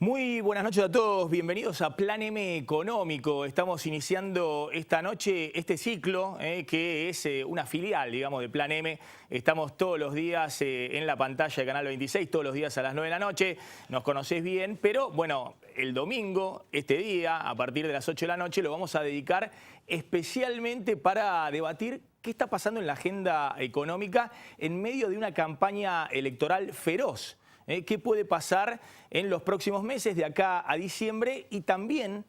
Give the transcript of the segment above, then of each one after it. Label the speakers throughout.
Speaker 1: Muy buenas noches a todos, bienvenidos a Plan M Económico. Estamos iniciando esta noche este ciclo que es una filial, digamos, de Plan M. Estamos todos los días en la pantalla de Canal 26, todos los días a las 9 de la noche. Nos conocés bien, pero bueno, el domingo, este día, a partir de las 8 de la noche, lo vamos a dedicar especialmente para debatir qué está pasando en la agenda económica en medio de una campaña electoral feroz. ¿Qué puede pasar en los próximos meses de acá a diciembre? Y también,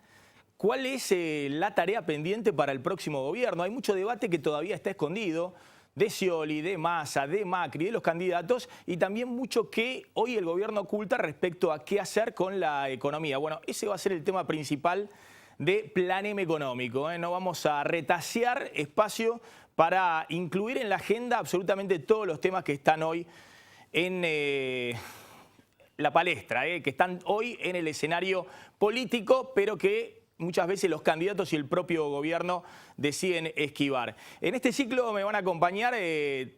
Speaker 1: ¿cuál es la tarea pendiente para el próximo gobierno? Hay mucho debate que todavía está escondido, de Scioli, de Massa, de Macri, de los candidatos, y también mucho que hoy el gobierno oculta respecto a qué hacer con la economía. Bueno, ese va a ser el tema principal de Plan M Económico. No vamos a retasear espacio para incluir en la agenda absolutamente todos los temas que están hoy en la palestra, que están hoy en el escenario político, pero que muchas veces los candidatos y el propio gobierno deciden esquivar. En este ciclo me van a acompañar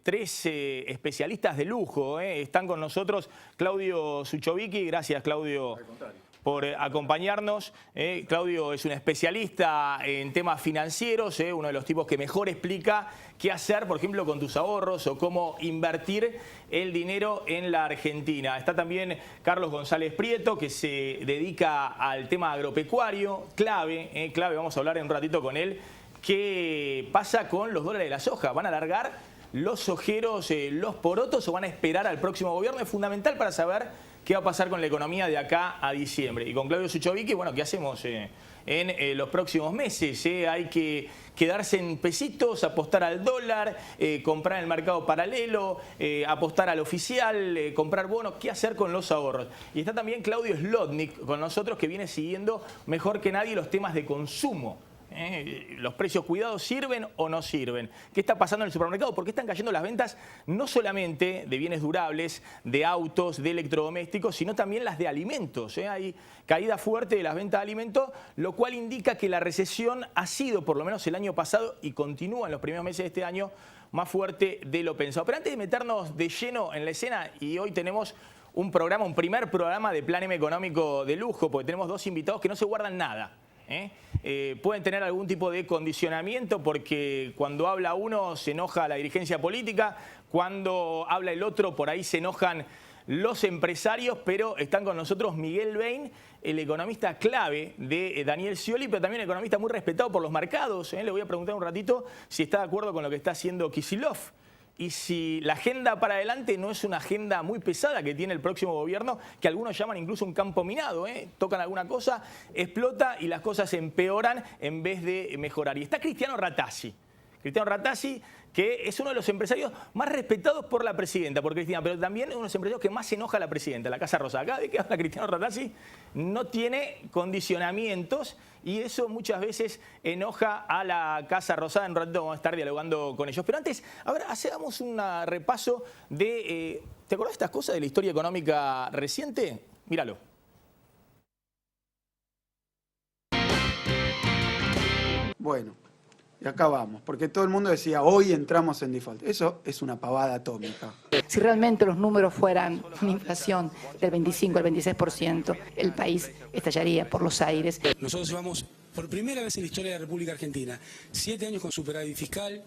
Speaker 1: tres especialistas de lujo. Están con nosotros Claudio Suchovicki. Gracias, Claudio, por acompañarnos. Claudio es un especialista en temas financieros, uno de los tipos que mejor explica qué hacer, por ejemplo, con tus ahorros o cómo invertir el dinero en la Argentina. Está también Carlos González Prieto, que se dedica al tema agropecuario, clave, vamos a hablar en un ratito con él. ¿Qué pasa con los dólares de la soja? ¿Van a alargar los ojeros, los porotos, o van a esperar al próximo gobierno? Es fundamental para saber qué va a pasar con la economía de acá a diciembre. Y con Claudio Suchovicki, bueno, ¿qué hacemos en los próximos meses? Hay que quedarse en pesitos, apostar al dólar, comprar en el mercado paralelo, apostar al oficial, comprar bonos. ¿Qué hacer con los ahorros? Y está también Claudio Slotnick con nosotros, que viene siguiendo mejor que nadie los temas de consumo. ¿Los precios cuidados sirven o no sirven? ¿Qué está pasando en el supermercado? ¿Por qué están cayendo las ventas no solamente de bienes durables, de autos, de electrodomésticos, sino también las de alimentos? Hay caída fuerte de las ventas de alimentos, lo cual indica que la recesión ha sido, por lo menos el año pasado, y continúa en los primeros meses de este año, más fuerte de lo pensado. Pero antes de meternos de lleno en la escena, y hoy tenemos un primer programa de Plan M Económico de lujo, porque tenemos dos invitados que no se guardan nada. Pueden tener algún tipo de condicionamiento, porque cuando habla uno se enoja la dirigencia política, cuando habla el otro por ahí se enojan los empresarios, pero están con nosotros Miguel Bain, el economista clave de Daniel Scioli, pero también economista muy respetado por los mercados. Le voy a preguntar un ratito si está de acuerdo con lo que está haciendo Kicillof y si la agenda para adelante no es una agenda muy pesada que tiene el próximo gobierno, que algunos llaman incluso un campo minado. Tocan alguna cosa, explota y las cosas empeoran en vez de mejorar. Y está Cristiano Rattasi. Cristiano Rattasi, que es uno de los empresarios más respetados por la presidenta, por Cristina, pero también uno de los empresarios que más se enoja a la presidenta, la Casa Rosada. Cada vez que habla Cristiano Rattasi no tiene condicionamientos y eso muchas veces enoja a la Casa Rosada. En un rato vamos a estar dialogando con ellos. Pero antes, a ver, hagamos un repaso de... ¿te acordás de estas cosas de la historia económica reciente? Míralo.
Speaker 2: Bueno. Y acá vamos, porque todo el mundo decía, hoy entramos en default. Eso es una pavada atómica.
Speaker 3: Si realmente los números fueran una inflación del 25 al 26%, el país estallaría por los aires.
Speaker 4: Nosotros llevamos, por primera vez en la historia de la República Argentina, 7 años con superávit fiscal,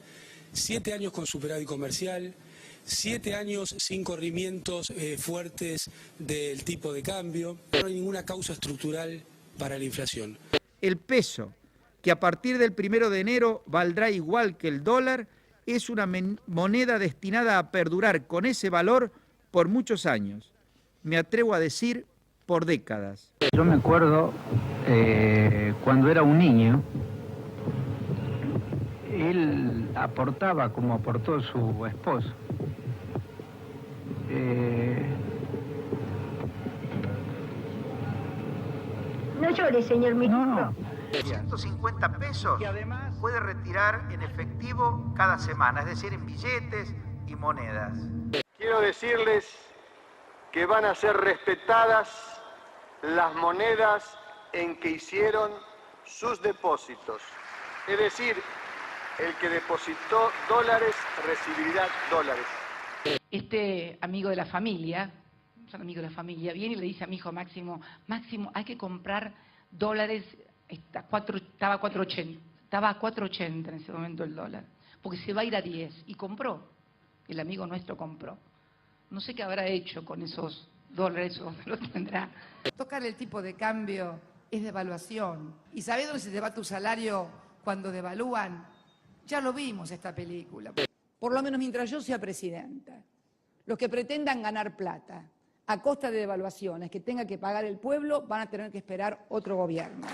Speaker 4: 7 años con superávit comercial, 7 años sin corrimientos fuertes del tipo de cambio. No hay ninguna causa estructural para la inflación.
Speaker 5: El peso, que a partir del 1 de enero valdrá igual que el dólar, es una moneda destinada a perdurar con ese valor por muchos años. Me atrevo a decir, por décadas.
Speaker 6: Yo me acuerdo cuando era un niño, él aportaba como aportó su esposo.
Speaker 7: No llore, señor ministro.
Speaker 6: No.
Speaker 8: 150 pesos puede retirar en efectivo cada semana, es decir, en billetes y monedas.
Speaker 9: Quiero decirles que van a ser respetadas las monedas en que hicieron sus depósitos. Es decir, el que depositó dólares recibirá dólares.
Speaker 3: Este amigo de la familia son amigos de la familia, viene y le dice a mi hijo Máximo, Máximo, hay que comprar dólares, estaba a 4.80 en ese momento el dólar, porque se va a ir a 10, y compró, el amigo nuestro compró. No sé qué habrá hecho con esos dólares o dónde lo tendrá. Tocar el tipo de cambio es devaluación. ¿Y sabés dónde se te va tu salario cuando devalúan? Ya lo vimos esta película. Por lo menos mientras yo sea presidenta, los que pretendan ganar plata a costa de devaluaciones que tenga que pagar el pueblo van a tener que esperar otro gobierno.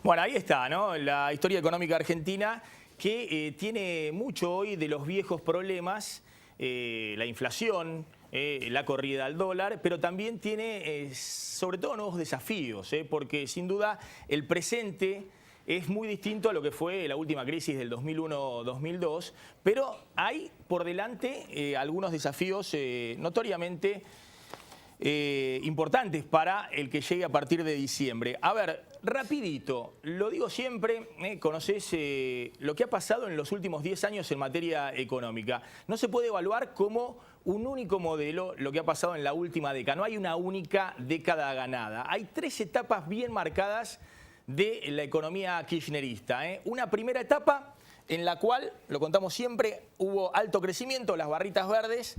Speaker 1: Bueno, ahí está, ¿no? La historia económica argentina que tiene mucho hoy de los viejos problemas, la inflación, la corrida al dólar, pero también tiene sobre todo nuevos desafíos, porque sin duda el presente es muy distinto a lo que fue la última crisis del 2001-2002, pero hay por delante algunos desafíos notoriamente importantes para el que llegue a partir de diciembre. A ver, rapidito, lo digo siempre, conocés lo que ha pasado en los últimos 10 años en materia económica. No se puede evaluar como un único modelo lo que ha pasado en la última década. No hay una única década ganada. Hay 3 etapas bien marcadas de la economía kirchnerista. Una primera etapa en la cual, lo contamos siempre, hubo alto crecimiento, las barritas verdes,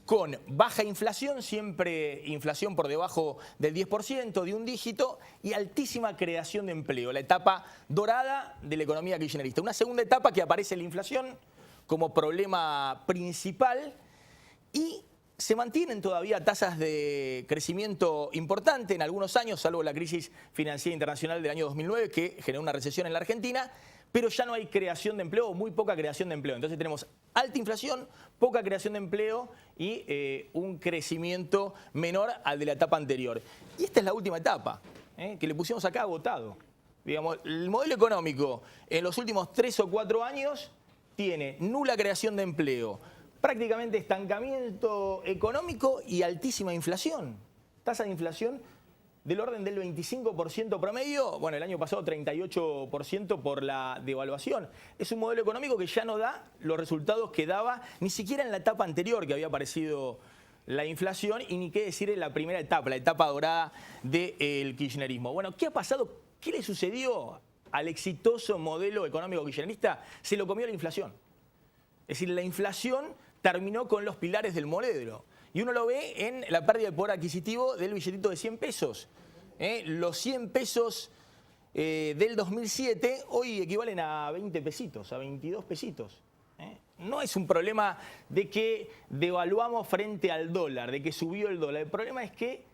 Speaker 1: con baja inflación, siempre inflación por debajo del 10%, de un dígito, y altísima creación de empleo, la etapa dorada de la economía kirchnerista. Una segunda etapa que aparece la inflación como problema principal y se mantienen todavía tasas de crecimiento importante en algunos años, salvo la crisis financiera internacional del año 2009 que generó una recesión en la Argentina, pero ya no hay creación de empleo o muy poca creación de empleo. Entonces tenemos alta inflación, poca creación de empleo y un crecimiento menor al de la etapa anterior. Y esta es la última etapa, que le pusimos acá agotado. Digamos, el modelo económico en los últimos 3 o 4 años tiene nula creación de empleo, prácticamente estancamiento económico y altísima inflación. Tasa de inflación del orden del 25% promedio, bueno, el año pasado 38% por la devaluación. Es un modelo económico que ya no da los resultados que daba ni siquiera en la etapa anterior que había aparecido la inflación y ni qué decir en la primera etapa, la etapa dorada del kirchnerismo. Bueno, ¿qué ha pasado? ¿Qué le sucedió al exitoso modelo económico kirchnerista? Se lo comió la inflación. Es decir, la inflación terminó con los pilares del modelo. Y uno lo ve en la pérdida de poder adquisitivo del billetito de 100 pesos. Los 100 pesos del 2007 hoy equivalen a 20 pesitos, a 22 pesitos. No es un problema de que devaluamos frente al dólar, de que subió el dólar. El problema es que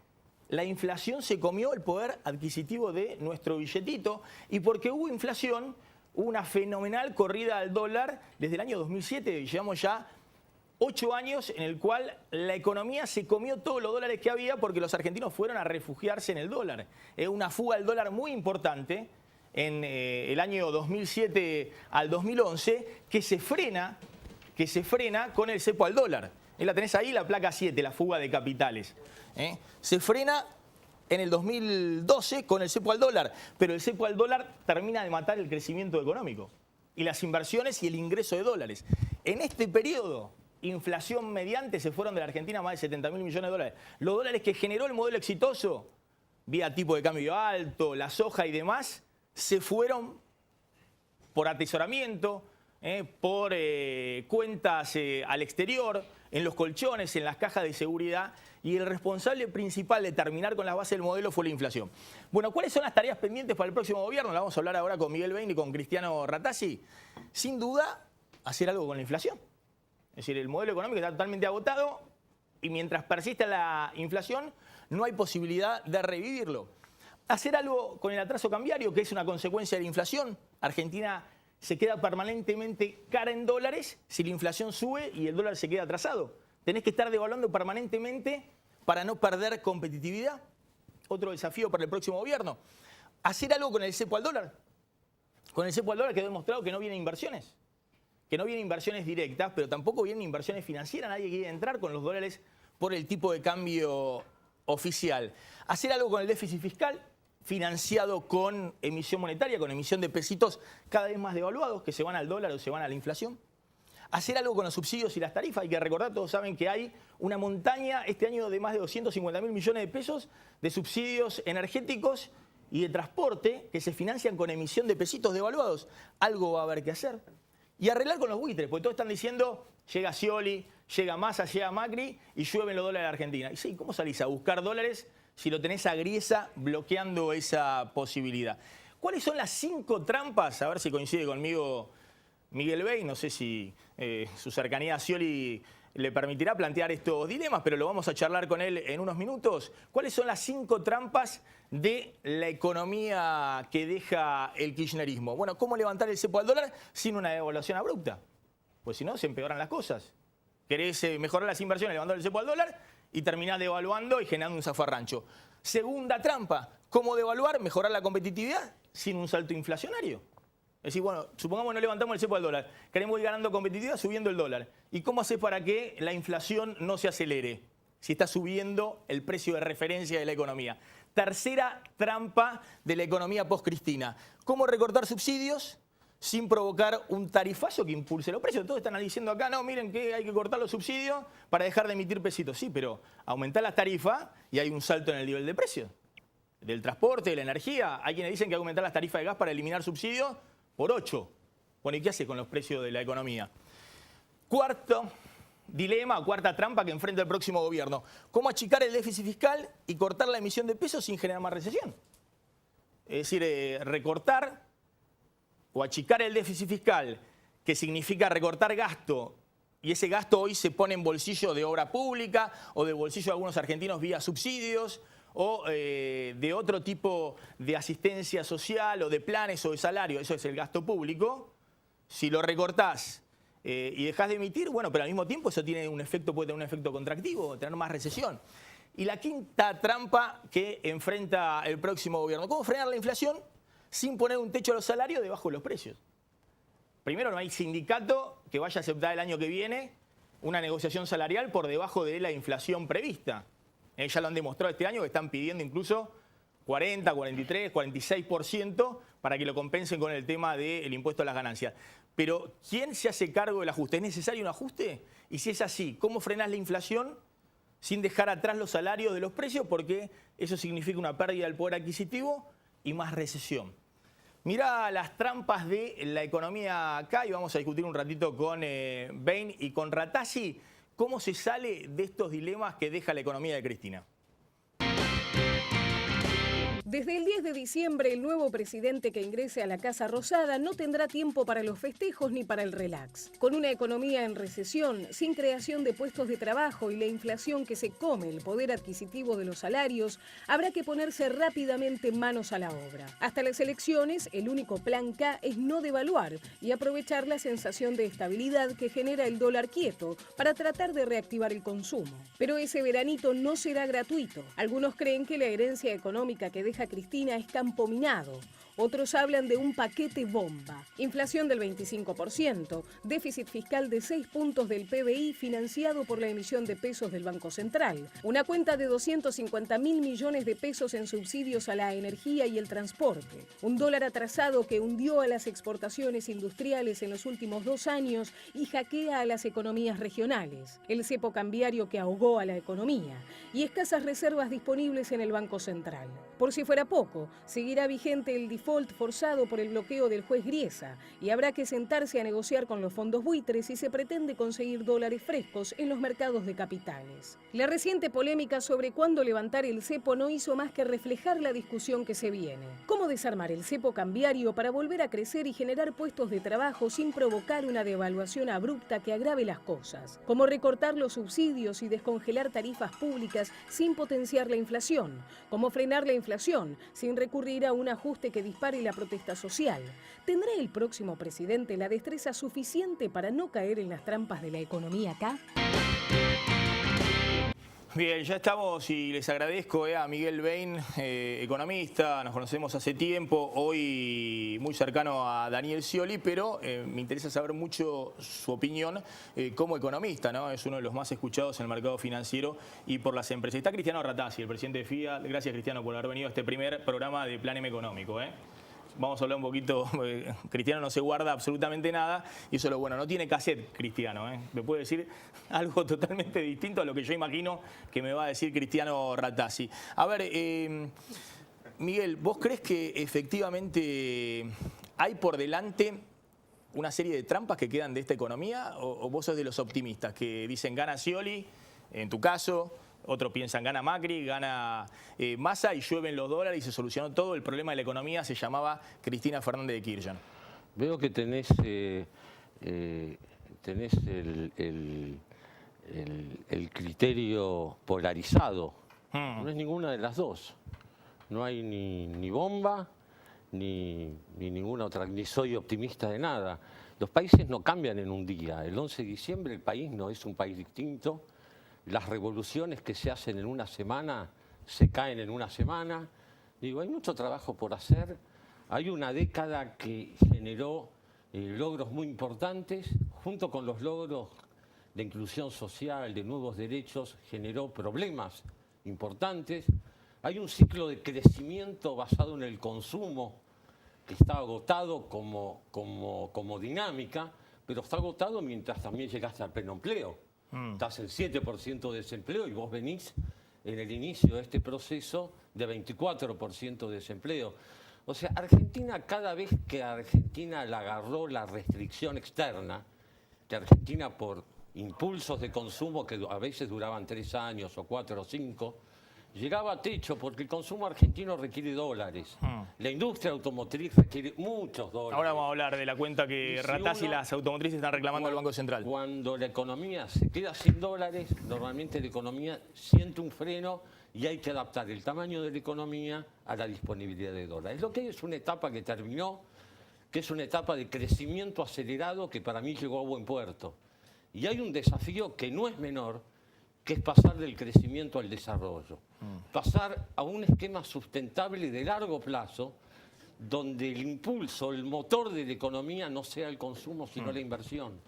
Speaker 1: la inflación se comió el poder adquisitivo de nuestro billetito y porque hubo inflación, hubo una fenomenal corrida al dólar desde el año 2007. Llevamos ya 8 años en el cual la economía se comió todos los dólares que había porque los argentinos fueron a refugiarse en el dólar. Es una fuga al dólar muy importante en el año 2007 al 2011 que se frena con el cepo al dólar. La tenés ahí, la placa 7, la fuga de capitales. Se frena en el 2012 con el cepo al dólar, pero el cepo al dólar termina de matar el crecimiento económico y las inversiones y el ingreso de dólares. En este periodo, inflación mediante, se fueron de la Argentina más de 70.000 millones de dólares. Los dólares que generó el modelo exitoso, vía tipo de cambio alto, la soja y demás, se fueron por atesoramiento, por cuentas al exterior, en los colchones, en las cajas de seguridad, y el responsable principal de terminar con la base del modelo fue la inflación. Bueno, ¿cuáles son las tareas pendientes para el próximo gobierno? La vamos a hablar ahora con Miguel Bein y con Cristiano Rattasi. Sin duda, hacer algo con la inflación. Es decir, el modelo económico está totalmente agotado y mientras persista la inflación no hay posibilidad de revivirlo. Hacer algo con el atraso cambiario, que es una consecuencia de la inflación. Argentina se queda permanentemente cara en dólares si la inflación sube y el dólar se queda atrasado. Tenés que estar devaluando permanentemente para no perder competitividad. Otro desafío para el próximo gobierno. Hacer algo con el cepo al dólar. Con el cepo al dólar quedó demostrado que no vienen inversiones. Que no vienen inversiones directas, pero tampoco vienen inversiones financieras. Nadie quiere entrar con los dólares por el tipo de cambio oficial. Hacer algo con el déficit fiscal, financiado con emisión monetaria, con emisión de pesitos cada vez más devaluados, que se van al dólar o se van a la inflación. hacer algo con los subsidios y las tarifas. Hay que recordar, todos saben que hay una montaña este año de más de 250.000 millones de pesos de subsidios energéticos y de transporte que se financian con emisión de pesitos devaluados. Algo va a haber que hacer. Y arreglar con los buitres, porque todos están diciendo, llega Scioli, llega Massa, llega Macri y llueven los dólares de Argentina. Y sí, ¿cómo salís a buscar dólares si lo tenés a Griesa bloqueando esa posibilidad? ¿Cuáles son las 5 trampas? A ver si coincide conmigo Miguel Bey. No sé si su cercanía a Scioli le permitirá plantear estos dilemas, pero lo vamos a charlar con él en unos minutos. ¿Cuáles son las 5 trampas de la economía que deja el kirchnerismo? Bueno, ¿cómo levantar el cepo al dólar sin una devaluación abrupta? Pues si no, se empeoran las cosas. Querés mejorar las inversiones levantando el cepo al dólar y terminás devaluando y generando un zafarrancho. Segunda trampa, ¿cómo devaluar? Mejorar la competitividad sin un salto inflacionario. Es decir, bueno, supongamos que no levantamos el cepo al dólar, queremos ir ganando competitividad subiendo el dólar. ¿Y cómo haces para que la inflación no se acelere si está subiendo el precio de referencia de la economía? Tercera trampa de la economía post-Cristina. ¿Cómo recortar subsidios sin provocar un tarifazo que impulse los precios? Todos están diciendo acá, no, miren que hay que cortar los subsidios para dejar de emitir pesitos. Sí, pero aumentar las tarifas y hay un salto en el nivel de precios. Del transporte, de la energía. Hay quienes dicen que hay que aumentar las tarifas de gas para eliminar subsidios por 8. Bueno, ¿y qué hace con los precios de la economía? Cuarto dilema, cuarta trampa que enfrenta el próximo gobierno. ¿Cómo achicar el déficit fiscal y cortar la emisión de pesos sin generar más recesión? Es decir, recortar o achicar el déficit fiscal, que significa recortar gasto, y ese gasto hoy se pone en bolsillo de obra pública o de bolsillo de algunos argentinos vía subsidios, o de otro tipo de asistencia social o de planes o de salario. Eso es el gasto público. Si lo recortás y dejás de emitir, bueno, pero al mismo tiempo eso tiene un efecto, puede tener un efecto contractivo, tener más recesión. Y la quinta trampa que enfrenta el próximo gobierno: ¿cómo frenar la inflación sin poner un techo a los salarios debajo de los precios? Primero, no hay sindicato que vaya a aceptar el año que viene una negociación salarial por debajo de la inflación prevista. Ya lo han demostrado este año, que están pidiendo incluso 40, 43, 46% para que lo compensen con el tema del impuesto a las ganancias. Pero ¿quién se hace cargo del ajuste? ¿Es necesario un ajuste? Y si es así, ¿cómo frenás la inflación sin dejar atrás los salarios de los precios? Porque eso significa una pérdida del poder adquisitivo y más recesión. Mirá las trampas de la economía acá y vamos a discutir un ratito con Bain y con Ratazzi. ¿Cómo se sale de estos dilemas que deja la economía de Cristina?
Speaker 10: Desde el 10 de diciembre, el nuevo presidente que ingrese a la Casa Rosada no tendrá tiempo para los festejos ni para el relax. Con una economía en recesión, sin creación de puestos de trabajo y la inflación que se come el poder adquisitivo de los salarios, habrá que ponerse rápidamente manos a la obra. Hasta las elecciones, el único plan K es no devaluar y aprovechar la sensación de estabilidad que genera el dólar quieto para tratar de reactivar el consumo. Pero ese veranito no será gratuito. Algunos creen que la herencia económica que deja Cristina es campo minado. Otros hablan de un paquete bomba. Inflación del 25%, déficit fiscal de 6 puntos del PBI financiado por la emisión de pesos del Banco Central, una cuenta de 250.000 millones de pesos en subsidios a la energía y el transporte, un dólar atrasado que hundió a las exportaciones industriales en los últimos 2 años y hackea a las economías regionales, el cepo cambiario que ahogó a la economía y escasas reservas disponibles en el Banco Central. Por si fuera poco, seguirá vigente el default forzado por el bloqueo del juez Griesa y habrá que sentarse a negociar con los fondos buitres si se pretende conseguir dólares frescos en los mercados de capitales. La reciente polémica sobre cuándo levantar el cepo no hizo más que reflejar la discusión que se viene. ¿Cómo desarmar el cepo cambiario para volver a crecer y generar puestos de trabajo sin provocar una devaluación abrupta que agrave las cosas? ¿Cómo recortar los subsidios y descongelar tarifas públicas sin potenciar la inflación? ¿Cómo frenar la inflación sin recurrir a un ajuste que dispare la protesta social? ¿Tendrá el próximo presidente la destreza suficiente para no caer en las trampas de la economía acá?
Speaker 1: Bien, ya estamos y les agradezco a Miguel Bain, economista, nos conocemos hace tiempo, hoy muy cercano a Daniel Scioli, pero me interesa saber mucho su opinión como economista, ¿no? Es uno de los más escuchados en el mercado financiero y por las empresas. Está Cristiano Ratazzi, el presidente de FIA. Gracias, Cristiano, por haber venido a este primer programa de Plan M Económico. vamos a hablar un poquito, Cristiano no se guarda absolutamente nada y eso es lo bueno, no tiene cassette Cristiano, ¿eh? Me puede decir algo totalmente distinto a lo que yo imagino que me va a decir Cristiano Ratazzi. A ver, Miguel, ¿vos crees que efectivamente hay por delante una serie de trampas que quedan de esta economía o vos sos de los optimistas que dicen gana Scioli, en tu caso, otros piensan gana Macri, gana Massa y llueven los dólares y se solucionó todo, el problema de la economía se llamaba Cristina Fernández de Kirchner?
Speaker 11: Veo que tenés el criterio polarizado, no es ninguna de las dos, no hay ni bomba, ni ninguna otra, ni soy optimista de nada. Los países no cambian en un día. El 11 de diciembre el país no es un país distinto. Las revoluciones que se hacen en una semana se caen en una semana. Digo, hay mucho trabajo por hacer. Hay una década que generó logros muy importantes, junto con los logros de inclusión social, de nuevos derechos, generó problemas importantes. Hay un ciclo de crecimiento basado en el consumo que está agotado como dinámica, pero está agotado mientras también llegaste al pleno empleo. Estás en 7% de desempleo y vos venís en el inicio de este proceso de 24% de desempleo. O sea, Argentina, cada vez que a Argentina le agarró la restricción externa, que Argentina por impulsos de consumo que a veces duraban 3 años o 4 o 5, llegaba a techo porque el consumo argentino requiere dólares. La industria automotriz requiere muchos dólares.
Speaker 1: Ahora vamos a hablar de la cuenta que Ratazzi y las automotrices están reclamando al Banco Central.
Speaker 11: Cuando la economía se queda sin dólares, normalmente la economía siente un freno y hay que adaptar el tamaño de la economía a la disponibilidad de dólares. Lo que hay es una etapa que terminó, que es una etapa de crecimiento acelerado que para mí llegó a buen puerto. Y hay un desafío que no es menor, que es pasar del crecimiento al desarrollo. Pasar a un esquema sustentable de largo plazo, donde el impulso, el motor de la economía no sea el consumo, sino la inversión.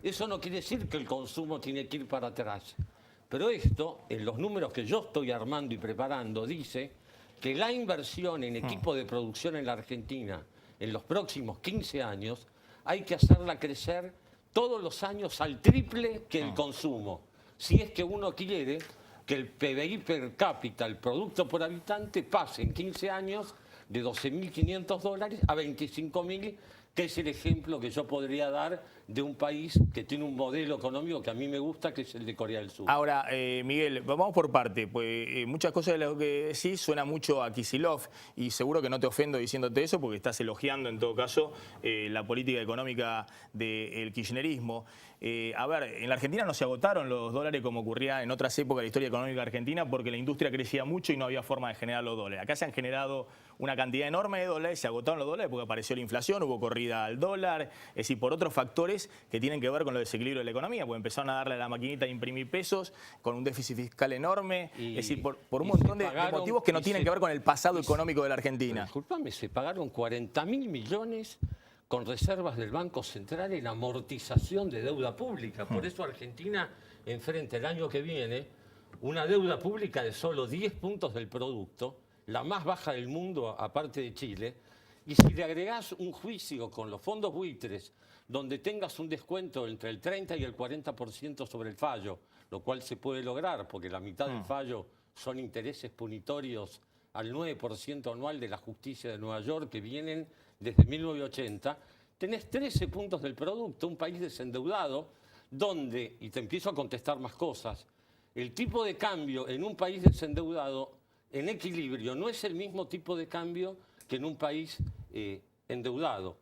Speaker 11: Eso no quiere decir que el consumo tiene que ir para atrás. Pero esto, en los números que yo estoy armando y preparando, dice que la inversión en equipo de producción en la Argentina en los próximos 15 años hay que hacerla crecer todos los años al triple que el consumo. Si es que uno quiere que el PBI per cápita, el producto por habitante, pase en 15 años de $12.500 a 25.000, que es el ejemplo que yo podría dar de un país que tiene un modelo económico que a mí me gusta, que es el de Corea del Sur.
Speaker 1: Ahora, Miguel, vamos por parte, pues muchas cosas de lo que decís suena mucho a Kicillof y seguro que no te ofendo diciéndote eso porque estás elogiando en todo caso la política económica del kirchnerismo. A ver, en la Argentina no se agotaron los dólares como ocurría en otras épocas de la historia económica argentina porque la industria crecía mucho y no había forma de generar los dólares. Acá se han generado una cantidad enorme de dólares, se agotaron los dólares porque apareció la inflación, hubo corrida al dólar, es decir, por otros factores que tienen que ver con los desequilibrios de la economía, porque empezaron a darle a la maquinita de imprimir pesos con un déficit fiscal enorme, es decir, por un montón de motivos que no tienen que ver con el pasado económico de la Argentina.
Speaker 11: Disculpame, se pagaron 40.000 millones con reservas del Banco Central en amortización de deuda pública. Por eso Argentina enfrenta el año que viene una deuda pública de solo 10 puntos del producto, la más baja del mundo aparte de Chile, y si le agregás un juicio con los fondos buitres donde tengas un descuento entre el 30 y el 40% sobre el fallo, lo cual se puede lograr porque la mitad del fallo son intereses punitorios al 9% anual de la justicia de Nueva York que vienen desde 1980, tenés 13 puntos del producto, un país desendeudado donde, y te empiezo a contestar más cosas, el tipo de cambio en un país desendeudado en equilibrio no es el mismo tipo de cambio que en un país endeudado.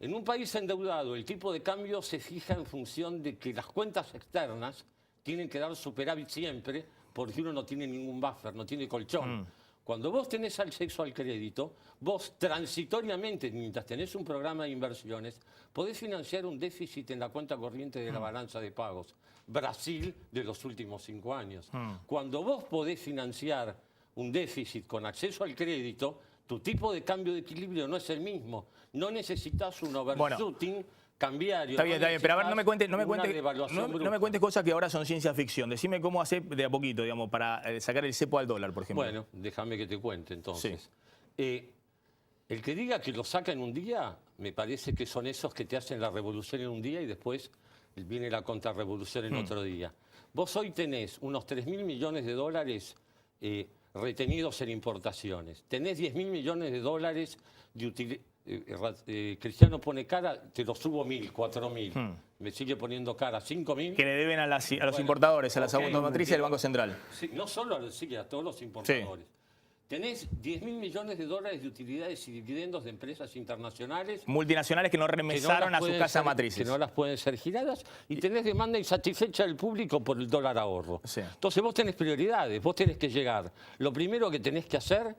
Speaker 11: En un país endeudado el tipo de cambio se fija en función de que las cuentas externas tienen que dar superávit siempre porque uno no tiene ningún buffer, no tiene colchón. Cuando vos tenés acceso al crédito, vos transitoriamente, mientras tenés un programa de inversiones, podés financiar un déficit en la cuenta corriente de la balanza de pagos. Brasil de los últimos 5 años. Cuando vos podés financiar un déficit con acceso al crédito, tu tipo de cambio de equilibrio no es el mismo. No necesitas un overshooting cambiario.
Speaker 1: Está bien, pero a ver, no me cuentes cosas que ahora son ciencia ficción. Decime cómo hacer de a poquito, digamos, para sacar el cepo al dólar, por ejemplo.
Speaker 11: Bueno, déjame que te cuente entonces. Sí. El que diga que lo saca en un día, me parece que son esos que te hacen la revolución en un día y después viene la contrarrevolución en otro día. Vos hoy tenés unos 3.000 millones de dólares retenidos en importaciones. Tenés 10.000 millones de dólares de utilidad. Cristiano pone cara, te lo subo 1.000, 4.000. Me sigue poniendo cara, 5.000.
Speaker 1: Que le deben a los importadores, a las automotrices del Banco Central.
Speaker 11: Sí, no solo a todos los importadores. Sí. Tenés 10.000 millones de dólares de utilidades y dividendos de empresas internacionales.
Speaker 1: Multinacionales que no remesaron a sus casas matrices.
Speaker 11: Que no las pueden ser giradas. Y tenés demanda insatisfecha del público por el dólar ahorro. Sí. Entonces vos tenés prioridades, vos tenés que llegar. Lo primero que tenés que hacer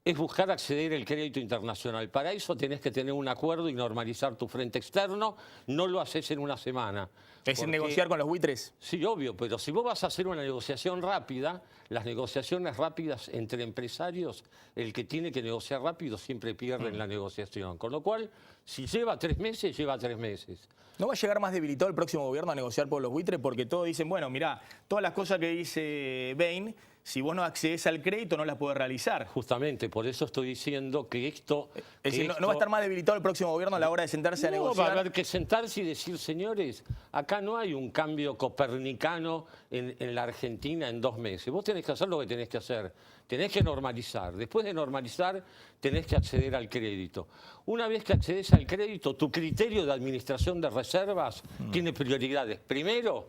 Speaker 11: es buscar acceder al crédito internacional. Para eso tenés que tener un acuerdo y normalizar tu frente externo. No lo haces en una semana.
Speaker 1: ¿Es negociar con los buitres?
Speaker 11: Sí, obvio, pero si vos vas a hacer una negociación rápida, las negociaciones rápidas entre empresarios, el que tiene que negociar rápido siempre pierde en la negociación. Con lo cual, si lleva 3 meses, lleva 3 meses.
Speaker 1: ¿No va a llegar más debilitado el próximo gobierno a negociar por los buitres? Porque todos dicen, bueno, mirá, todas las cosas que dice Bain, si vos no accedes al crédito no las podés realizar.
Speaker 11: Justamente, por eso estoy diciendo que esto...
Speaker 1: Es decir, ¿no va a estar más debilitado el próximo gobierno a la hora de sentarse a negociar?
Speaker 11: Va a haber que sentarse y decir, señores, acá no hay un cambio copernicano en la Argentina en 2 meses. Vos tenés que hacer lo que tenés que hacer. Tenés que normalizar. Después de normalizar, tenés que acceder al crédito. Una vez que accedes al crédito, tu criterio de administración de reservas tiene prioridades. Primero,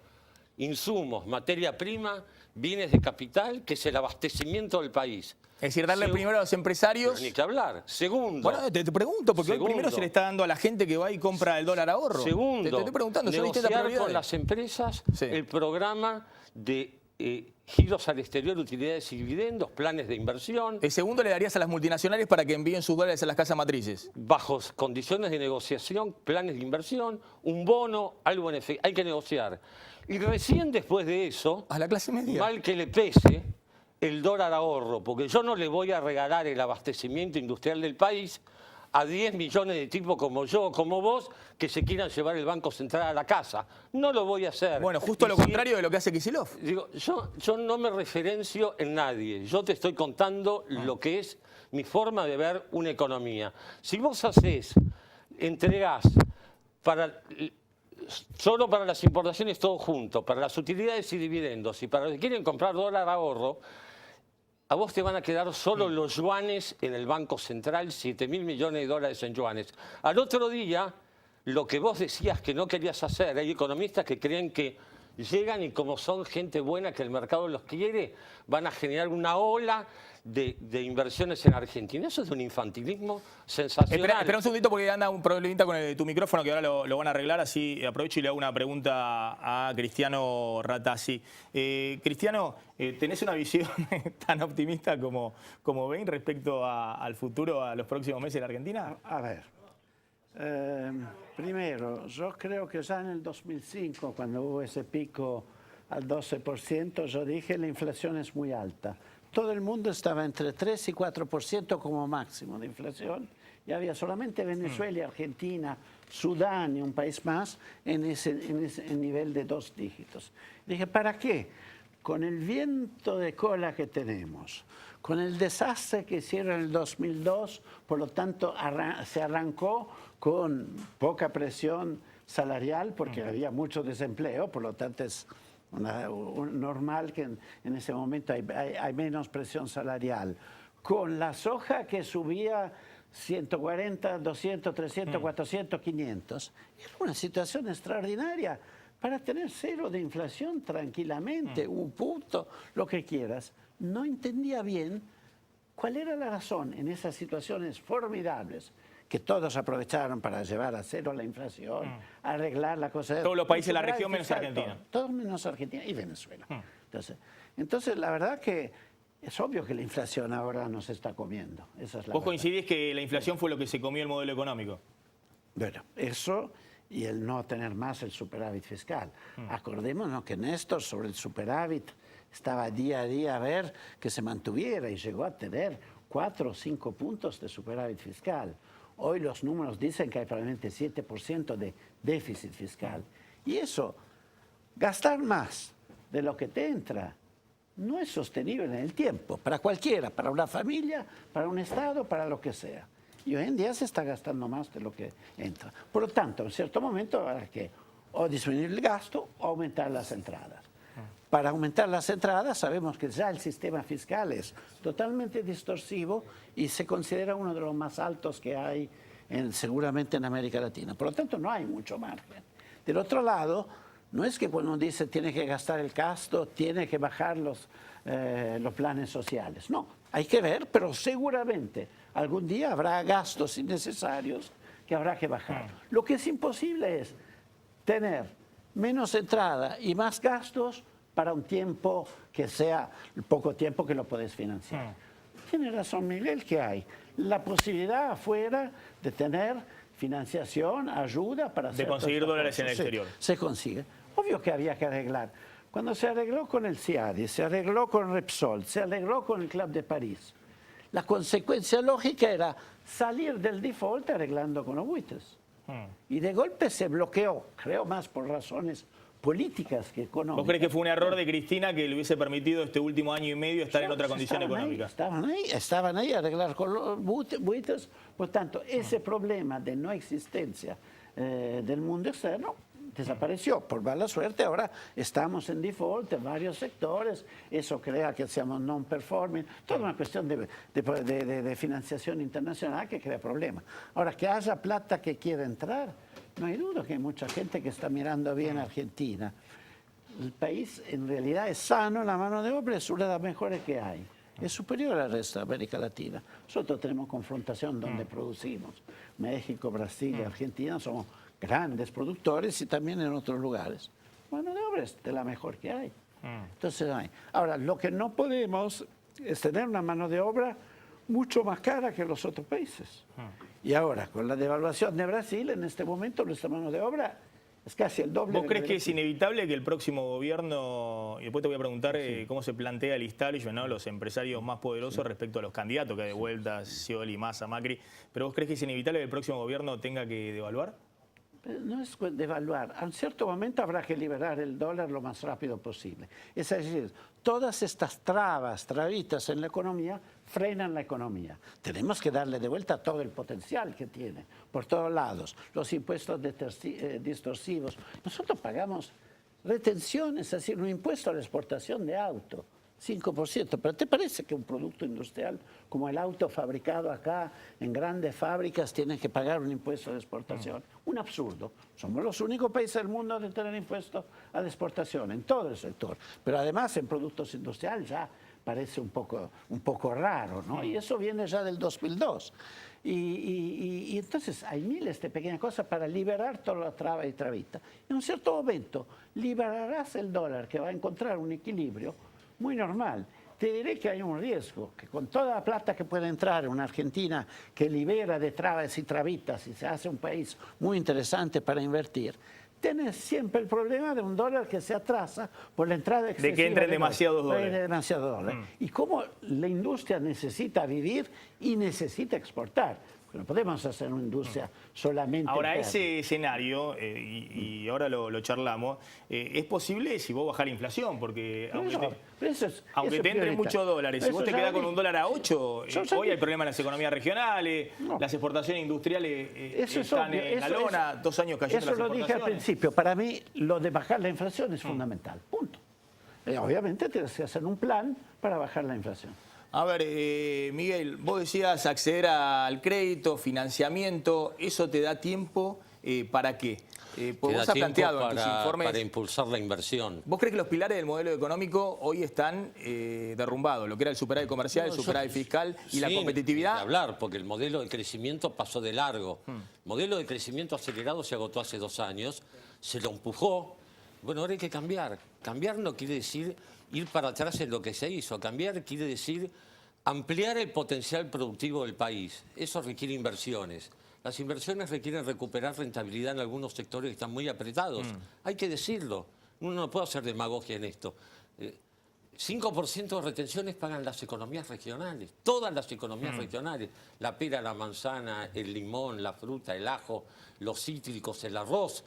Speaker 11: insumos, materia prima, bienes de capital, que es el abastecimiento del país.
Speaker 1: Es decir, darle primero a los empresarios...
Speaker 11: Ni que hablar. Segundo...
Speaker 1: Bueno, te pregunto, porque hoy primero se le está dando a la gente que va y compra el dólar ahorro.
Speaker 11: Segundo,
Speaker 1: te estoy preguntando,
Speaker 11: negociar con las empresas el programa de giros al exterior, utilidades y dividendos, planes de inversión.
Speaker 1: El segundo le darías a las multinacionales para que envíen sus dólares a las casas matrices.
Speaker 11: Bajo condiciones de negociación, planes de inversión, un bono, algo en efecto. Hay que negociar. Y recién después de eso,
Speaker 1: a la clase media,
Speaker 11: mal que le pese, el dólar ahorro, porque yo no le voy a regalar el abastecimiento industrial del país a 10 millones de tipos como yo, como vos, que se quieran llevar el Banco Central a la casa. No lo voy a hacer.
Speaker 1: Bueno, justo lo contrario de lo que hace Kicillof.
Speaker 11: Digo, yo no me referencio en nadie. Yo te estoy contando lo que es mi forma de ver una economía. Si vos entregás solo para las importaciones todo junto, para las utilidades y dividendos y para los que quieren comprar dólar ahorro, a vos te van a quedar solo los yuanes en el Banco Central, 7.000 millones de dólares en yuanes. Al otro día, lo que vos decías que no querías hacer, hay economistas que creen que llegan y como son gente buena que el mercado los quiere, van a generar una ola de inversiones en Argentina. Eso es un infantilismo sensacional.
Speaker 1: Espera un segundito porque anda un problemita con tu micrófono que ahora lo van a arreglar, así aprovecho y le hago una pregunta a Cristiano Ratazzi. Cristiano, ¿tenés una visión tan optimista como Bain respecto al futuro, a los próximos meses de la Argentina?
Speaker 12: A ver, primero, yo creo que ya en el 2005, cuando hubo ese pico al 12%, yo dije la inflación es muy alta. Todo el mundo estaba entre 3 y 4% como máximo de inflación y había solamente Venezuela y Argentina, Sudán y un país más en ese nivel de 2 dígitos. Dije, ¿para qué? Con el viento de cola que tenemos, con el desastre que hicieron en el 2002, por lo tanto se arrancó con poca presión salarial porque había mucho desempleo, por lo tanto es normal que en ese momento hay menos presión salarial. Con la soja que subía 140, 200, 300, 400, 500. Era una situación extraordinaria para tener 0 de inflación tranquilamente, 1 punto, lo que quieras. No entendía bien cuál era la razón en esas situaciones formidables que todos aprovecharon para llevar a 0 la inflación, arreglar la cosa.
Speaker 1: Todos los países de la región menos Argentina.
Speaker 12: Todos menos Argentina y Venezuela. Entonces, la verdad que es obvio que la inflación ahora nos está comiendo. Esa es la
Speaker 1: ¿Vos coincidís que la inflación fue lo que se comió el modelo económico?
Speaker 12: Bueno, eso y el no tener más el superávit fiscal. Acordémonos que Néstor sobre el superávit estaba día a día a ver que se mantuviera y llegó a tener 4 o 5 puntos de superávit fiscal. Hoy los números dicen que hay probablemente 7% de déficit fiscal. Y eso, gastar más de lo que te entra, no es sostenible en el tiempo, para cualquiera, para una familia, para un Estado, para lo que sea. Y hoy en día se está gastando más de lo que entra. Por lo tanto, en cierto momento habrá que o disminuir el gasto o aumentar las entradas. Para aumentar las entradas sabemos que ya el sistema fiscal es totalmente distorsivo y se considera uno de los más altos que hay seguramente en América Latina. Por lo tanto, no hay mucho margen. Del otro lado, no es que cuando uno dice tiene que gastar el gasto, tiene que bajar los planes sociales. No, hay que ver, pero seguramente algún día habrá gastos innecesarios que habrá que bajar. Lo que es imposible es tener menos entrada y más gastos para un tiempo que sea el poco tiempo que lo puedes financiar. Tiene razón Miguel que hay la posibilidad afuera de tener financiación, ayuda para hacer...
Speaker 1: De conseguir dólares en el exterior.
Speaker 12: Se consigue. Obvio que había que arreglar. Cuando se arregló con el CIADI, se arregló con Repsol, se arregló con el Club de París, la consecuencia lógica era salir del default arreglando con los buitres. Y de golpe se bloqueó, creo más por razones políticas que económicas.
Speaker 1: ¿Vos crees que fue un error de Cristina que le hubiese permitido este último año y medio estar en otra condición económica?
Speaker 12: Estaban ahí a arreglar con los buitres. Por tanto, ese problema de no existencia del mundo externo desapareció. Por mala suerte, ahora estamos en default en varios sectores. Eso crea que seamos non-performing. Toda una cuestión de financiación internacional que crea problemas. Ahora, que haya plata que quiera entrar, no hay duda que hay mucha gente que está mirando bien a Argentina. El país en realidad es sano, la mano de obra es una de las mejores que hay. Es superior al resto de América Latina. Nosotros tenemos confrontación donde producimos. México, Brasil y Argentina somos grandes productores y también en otros lugares. La mano de obra es de la mejor que hay. Entonces, ahora, lo que no podemos es tener una mano de obra mucho más cara que los otros países. Y ahora, con la devaluación de Brasil, en este momento nuestra mano de obra es casi el doble.
Speaker 1: ¿Vos crees que es inevitable que el próximo gobierno, y después te voy a preguntar cómo se plantea el establishment, ¿no? Los empresarios más poderosos respecto a los candidatos que hay de vuelta, Scioli, Massa, Macri, pero vos crees que es inevitable que el próximo gobierno tenga que devaluar?
Speaker 12: No es devaluar. A un cierto momento habrá que liberar el dólar lo más rápido posible. Es decir, todas estas trabitas en la economía frenan la economía. Tenemos que darle de vuelta todo el potencial que tiene, por todos lados. Los impuestos distorsivos. Nosotros pagamos retenciones, es decir, un impuesto a la exportación de auto. 5%, pero ¿te parece que un producto industrial como el auto fabricado acá en grandes fábricas tiene que pagar un impuesto de exportación? Un absurdo. Somos los únicos países del mundo de tener impuestos a la exportación en todo el sector, pero además en productos industriales ya parece un poco raro, ¿no? Y eso viene ya del 2002. Y entonces hay miles de pequeñas cosas para liberar toda la traba y trabita. En un cierto momento liberarás el dólar que va a encontrar un equilibrio muy normal. Te diré que hay un riesgo, que con toda la plata que puede entrar en una Argentina que libera de trabas y trabitas y se hace un país muy interesante para invertir, tienes siempre el problema de un dólar que se atrasa por la entrada excesiva.
Speaker 1: De que entren demasiados dólares.
Speaker 12: Demasiados dólares. Y cómo la industria necesita vivir y necesita exportar. No podemos hacer una industria solamente...
Speaker 1: Ahora, ese escenario, y ahora lo charlamos, es posible si vos bajás la inflación, porque aunque te entren muchos dólares, si vos te quedás con un dólar a 8, hoy hay problemas en las economías regionales, las exportaciones industriales están en la lona, 2 años cayendo las exportaciones.
Speaker 12: Eso lo dije al principio, para mí lo de bajar la inflación es fundamental, punto. Obviamente tienes que hacer un plan para bajar la inflación.
Speaker 1: A ver, Miguel, vos decías acceder al crédito, financiamiento, ¿eso te da tiempo para qué?
Speaker 11: Vos has planteado en tus informes... Para impulsar la inversión.
Speaker 1: ¿Vos crees que los pilares del modelo económico hoy están derrumbados? Lo que era el superávit comercial, el superávit fiscal y la competitividad.
Speaker 11: De hablar, porque el modelo de crecimiento pasó de largo. El modelo de crecimiento acelerado se agotó hace 2 años, se lo empujó. Bueno, ahora hay que cambiar. Cambiar no quiere decir ir para atrás en lo que se hizo. Cambiar quiere decir ampliar el potencial productivo del país. Eso requiere inversiones. Las inversiones requieren recuperar rentabilidad en algunos sectores que están muy apretados. Hay que decirlo. Uno no puede hacer demagogia en esto. 5% de retenciones pagan las economías regionales. Todas las economías regionales. La pera, la manzana, el limón, la fruta, el ajo, los cítricos, el arroz.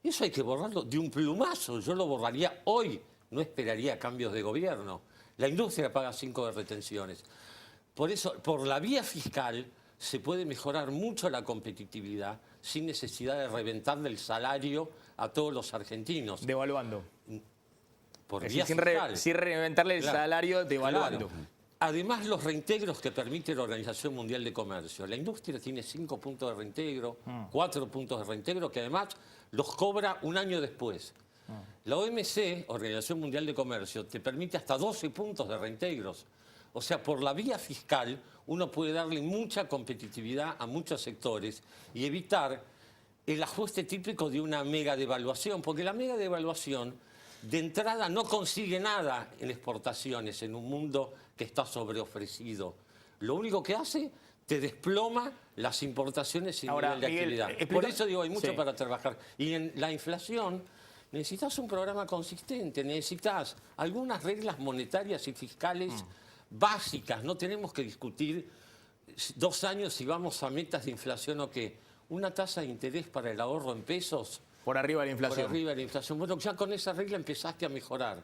Speaker 11: Eso hay que borrarlo de un plumazo. Yo lo borraría hoy. No esperaría cambios de gobierno. La industria paga 5 de retenciones. Por eso, por la vía fiscal, se puede mejorar mucho la competitividad sin necesidad de reventarle el salario a todos los argentinos.
Speaker 1: Devaluando.
Speaker 11: Por
Speaker 1: Es
Speaker 11: vía
Speaker 1: decir,
Speaker 11: fiscal.
Speaker 1: sin reventarle el
Speaker 11: Claro,
Speaker 1: salario, devaluando.
Speaker 11: claro. Además, los reintegros que permite la Organización Mundial de Comercio. La industria tiene 5 puntos de reintegro, 4 puntos de reintegro, que además los cobra un año después. La OMC, Organización Mundial de Comercio, te permite hasta 12 puntos de reintegros. O sea, por la vía fiscal, uno puede darle mucha competitividad a muchos sectores y evitar el ajuste típico de una mega devaluación, porque la mega devaluación de entrada no consigue nada en exportaciones en un mundo que está sobreofrecido. Lo único que hace, te desploma las importaciones y
Speaker 1: Ahora,
Speaker 11: nivel de
Speaker 1: Miguel,
Speaker 11: actividad. Por eso digo, hay mucho para trabajar. Y en la inflación necesitas un programa consistente, necesitas algunas reglas monetarias y fiscales básicas. No tenemos que discutir 2 años si vamos a metas de inflación o qué. Una tasa de interés para el ahorro en pesos.
Speaker 1: Por arriba de la inflación.
Speaker 11: Por arriba de la inflación. Bueno, ya con esa regla empezaste a mejorar.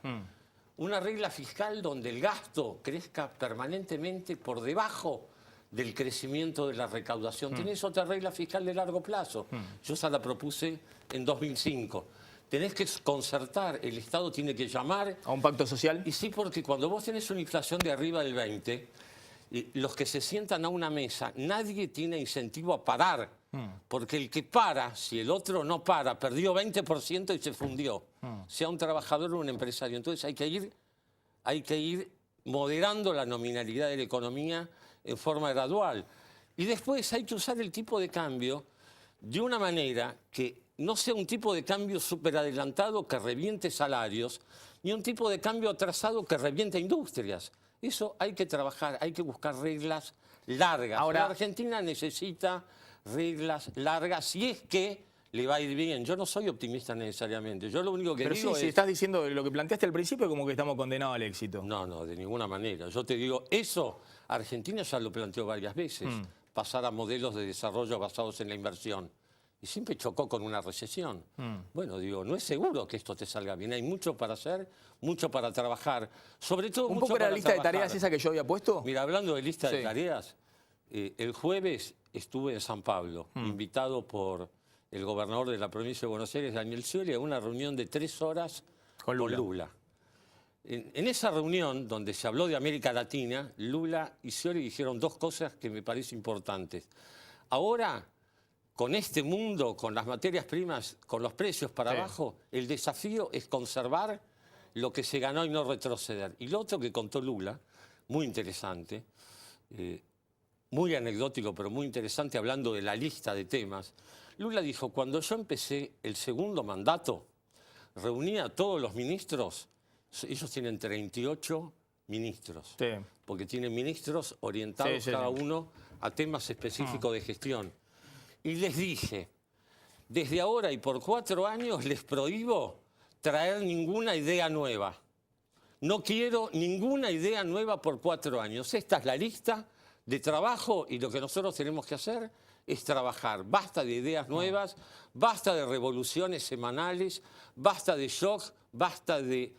Speaker 11: Una regla fiscal donde el gasto crezca permanentemente por debajo del crecimiento de la recaudación. Tenés otra regla fiscal de largo plazo. Yo esa la propuse en 2005. Tenés que concertar, el Estado tiene que llamar...
Speaker 1: ¿A un pacto social?
Speaker 11: Y sí, porque cuando vos tenés una inflación de arriba del 20, los que se sientan a una mesa, nadie tiene incentivo a parar. Porque el que para, si el otro no para, perdió 20% y se fundió. Sea un trabajador o un empresario. Entonces hay que ir moderando la nominalidad de la economía en forma gradual. Y después hay que usar el tipo de cambio de una manera que no sea un tipo de cambio súper adelantado que reviente salarios, ni un tipo de cambio atrasado que reviente industrias. Eso hay que trabajar, hay que buscar reglas largas.
Speaker 1: Ahora,
Speaker 11: la Argentina necesita reglas largas si es que le va a ir bien. Yo no soy optimista necesariamente. Yo lo único que
Speaker 1: pero
Speaker 11: digo
Speaker 1: sí, si estás diciendo lo que planteaste al principio, como que estamos condenados al éxito.
Speaker 11: No, no, de ninguna manera. Yo te digo, eso Argentina ya lo planteó varias veces. Pasar a modelos de desarrollo basados en la inversión. Y siempre chocó con una recesión. Bueno, digo, no es seguro que esto te salga bien. Hay mucho para hacer, mucho para trabajar. Sobre todo
Speaker 1: ¿Un
Speaker 11: mucho
Speaker 1: poco era
Speaker 11: para
Speaker 1: la lista
Speaker 11: trabajar.
Speaker 1: de tareas esa que yo había puesto?
Speaker 11: Mira, hablando de lista de tareas, el jueves estuve en San Pablo, invitado por el gobernador de la provincia de Buenos Aires, Daniel Scioli, a una reunión de 3 horas con Lula. En esa reunión, donde se habló de América Latina, Lula y Scioli dijeron 2 cosas que me parecen importantes. Ahora, con este mundo, con las materias primas, con los precios para abajo, el desafío es conservar lo que se ganó y no retroceder. Y lo otro que contó Lula, muy interesante, muy anecdótico, pero muy interesante, hablando de la lista de temas. Lula dijo, cuando yo empecé el segundo mandato, reuní a todos los ministros, ellos tienen 38 ministros, porque tienen ministros orientados cada uno a temas específicos de gestión. Y les dije, desde ahora y por 4 años les prohíbo traer ninguna idea nueva. No quiero ninguna idea nueva por 4 años. Esta es la lista de trabajo y lo que nosotros tenemos que hacer es trabajar. Basta de ideas nuevas, basta de revoluciones semanales, basta de shock, basta de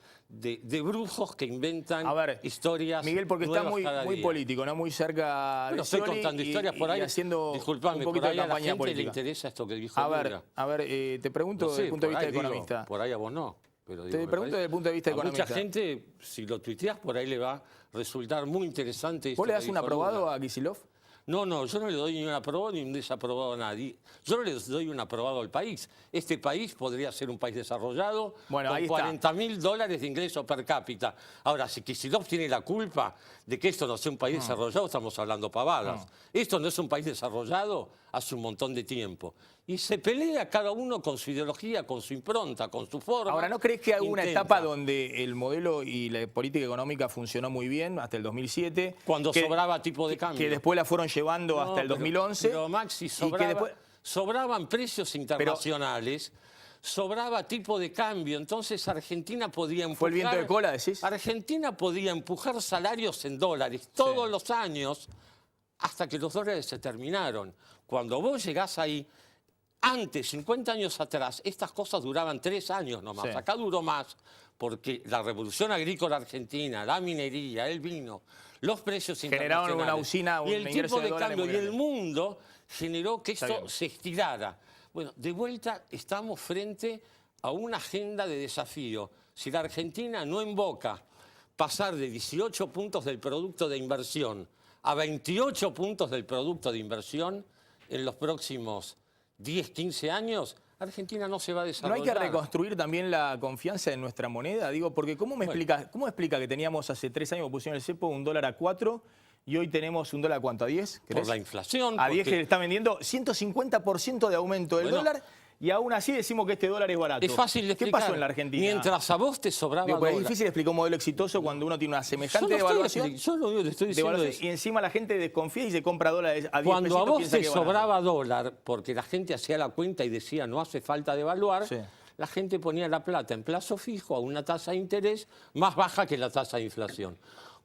Speaker 11: brujos que inventan historias.
Speaker 1: Miguel, porque está muy
Speaker 11: día.
Speaker 1: político, ¿no? Muy cerca de
Speaker 11: estoy contando historias por ahí.
Speaker 1: Haciendo
Speaker 11: disculpame,
Speaker 1: un poquito
Speaker 11: por ahí
Speaker 1: de
Speaker 11: a la
Speaker 1: campaña
Speaker 11: gente
Speaker 1: política.
Speaker 11: le interesa esto que dijo
Speaker 1: Lula. A ver, te pregunto desde el punto de vista de economista.
Speaker 11: Por ahí a vos no. Pero
Speaker 1: te pregunto desde el punto de vista economista.
Speaker 11: Mucha gente, si lo tuiteás, por ahí le va a resultar muy interesante.
Speaker 1: ¿Vos le das un aprobado a Kicillof?
Speaker 11: No, yo no le doy ni un aprobado ni un desaprobado a nadie. Yo no le doy un aprobado al país. Este país podría ser un país desarrollado con $40.000 de ingreso per cápita. Ahora, si Kicillof tiene la culpa de que esto no sea un país desarrollado, estamos hablando pavadas. Esto no es un país desarrollado hace un montón de tiempo. Y se pelea cada uno con su ideología, con su impronta, con su forma.
Speaker 1: Ahora, ¿no crees que hay una etapa donde el modelo y la política económica funcionó muy bien hasta el 2007?
Speaker 11: Cuando sobraba tipo de cambio.
Speaker 1: Que después la fueron llevando hasta el 2011.
Speaker 11: Pero Maxi, sobraban precios internacionales, sobraba tipo de cambio. Entonces Argentina podía empujar...
Speaker 1: ¿Fue el viento de cola, decís?
Speaker 11: Argentina podía empujar salarios en dólares todos los años hasta que los dólares se terminaron. Cuando vos llegás ahí... Antes, 50 años atrás, estas cosas duraban 3 años nomás. Acá duró más, porque la revolución agrícola argentina, la minería, el vino, los precios
Speaker 1: generaron
Speaker 11: internacionales
Speaker 1: una usina, un
Speaker 11: y el
Speaker 1: ingreso
Speaker 11: tipo de
Speaker 1: dólares
Speaker 11: cambio
Speaker 1: muy
Speaker 11: y el
Speaker 1: grande.
Speaker 11: mundo generó que esto se estirara. Bueno, de vuelta estamos frente a una agenda de desafío. Si la Argentina no invoca pasar de 18 puntos del producto de inversión a 28 puntos del producto de inversión en los próximos 10, 15 años, Argentina no se va a
Speaker 1: ¿No
Speaker 11: desarrollar.
Speaker 1: hay que reconstruir también la confianza en nuestra moneda? Digo, porque ¿cómo explica que teníamos hace 3 años que pusieron el cepo un dólar a 4 y hoy tenemos un dólar a cuánto? ¿A 10? ¿Crees?
Speaker 11: Por la inflación.
Speaker 1: A 10
Speaker 11: porque-
Speaker 1: que le está vendiendo 150% de aumento del
Speaker 11: Bueno.
Speaker 1: dólar y aún así decimos que este dólar es barato.
Speaker 11: Es fácil de explicar.
Speaker 1: ¿Qué pasó en la Argentina?
Speaker 11: Mientras a vos te sobraba
Speaker 1: Digo, pues es
Speaker 11: dólar.
Speaker 1: difícil explicar un modelo exitoso cuando uno tiene una semejante
Speaker 11: Yo no estoy
Speaker 1: devaluación.
Speaker 11: yo lo único que estoy diciendo
Speaker 1: devaluación,
Speaker 11: es,
Speaker 1: y encima la gente desconfía y se compra dólares a 10
Speaker 11: cuando a
Speaker 1: pesitos,
Speaker 11: vos
Speaker 1: piensa
Speaker 11: te
Speaker 1: que es barato.
Speaker 11: sobraba dólar, porque la gente hacía la cuenta y decía no hace falta devaluar,
Speaker 1: Sí.
Speaker 11: la gente ponía la plata en plazo fijo a una tasa de interés más baja que la tasa de inflación.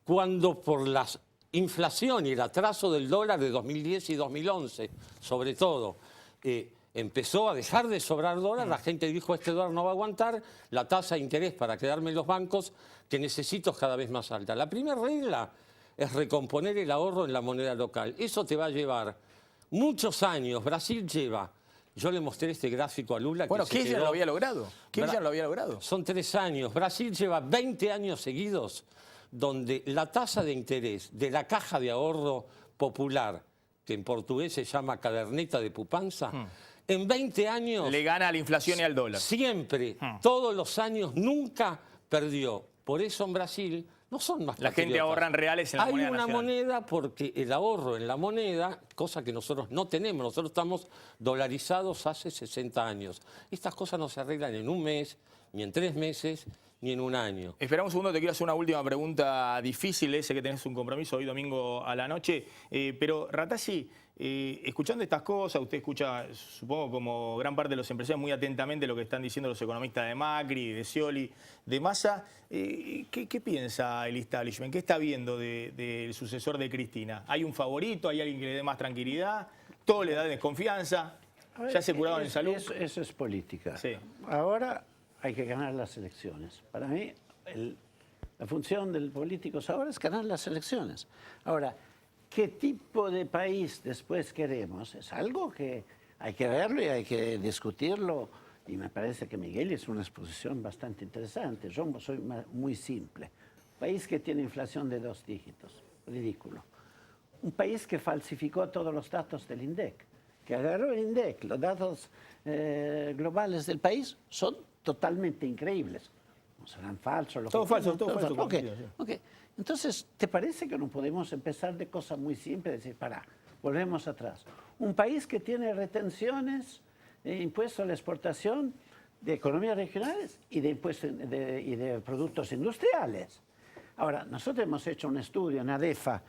Speaker 11: Cuando por la inflación y el atraso del dólar de 2010 y 2011, sobre todo, empezó a dejar de sobrar dólar, la gente dijo este dólar no va a aguantar, la tasa de interés para quedarme en los bancos que necesito es cada vez más alta. La primera regla es recomponer el ahorro en la moneda local. Eso te va a llevar muchos años. Brasil lleva, yo le mostré este gráfico a Lula.
Speaker 1: Bueno,
Speaker 11: que se
Speaker 1: Kirchner
Speaker 11: quedó-
Speaker 1: lo había logrado. Kirchner lo había logrado.
Speaker 11: Son 3 años. Brasil lleva 20 años seguidos donde la tasa de interés de la caja de ahorro popular, que en portugués se llama caderneta de poupança, en 20 años...
Speaker 1: Le gana a la inflación y al dólar.
Speaker 11: Siempre, todos los años, nunca perdió. Por eso en Brasil no son más
Speaker 1: La gente
Speaker 11: patriotas.
Speaker 1: ahorra en reales en la
Speaker 11: Hay
Speaker 1: moneda
Speaker 11: una
Speaker 1: nacional.
Speaker 11: moneda porque el ahorro en la moneda, cosa que nosotros no tenemos, nosotros estamos dolarizados hace 60 años. Estas cosas no se arreglan en un mes, ni en 3 meses, ni en un año.
Speaker 1: Espera un segundo, te quiero hacer una última pregunta difícil. Sé que tenés un compromiso hoy domingo a la noche. Pero Rattasi, escuchando estas cosas, usted escucha, supongo como gran parte de los empresarios, muy atentamente lo que están diciendo los economistas de Macri, de Scioli, de Massa. ¿Qué piensa el establishment? ¿Qué está viendo del sucesor de Cristina? ¿Hay un favorito? ¿Hay alguien que le dé más tranquilidad? ¿Todo le da desconfianza?
Speaker 12: A ver,
Speaker 1: ¿Ya se curaron en salud?
Speaker 12: Eso es política.
Speaker 1: Sí.
Speaker 12: Ahora hay que ganar las elecciones. Para mí, la función del político ahora es ganar las elecciones. Ahora, ¿qué tipo de país después queremos? Es algo que hay que verlo y hay que discutirlo. Y me parece que Miguel es una exposición bastante interesante. Yo soy muy simple. País que tiene inflación de 2 dígitos. Ridículo. Un país que falsificó todos los datos del INDEC, que agarró el INDEC, los datos globales del país son totalmente increíbles. No serán falsos.
Speaker 1: Todo falso, todo falso.
Speaker 12: Ok. Entonces, ¿te parece que no podemos empezar de cosas muy simples? Decir, volvemos atrás. Un país que tiene retenciones de impuestos a la exportación de economías regionales y de impuestos y de productos industriales. Ahora, nosotros hemos hecho un estudio en ADEFA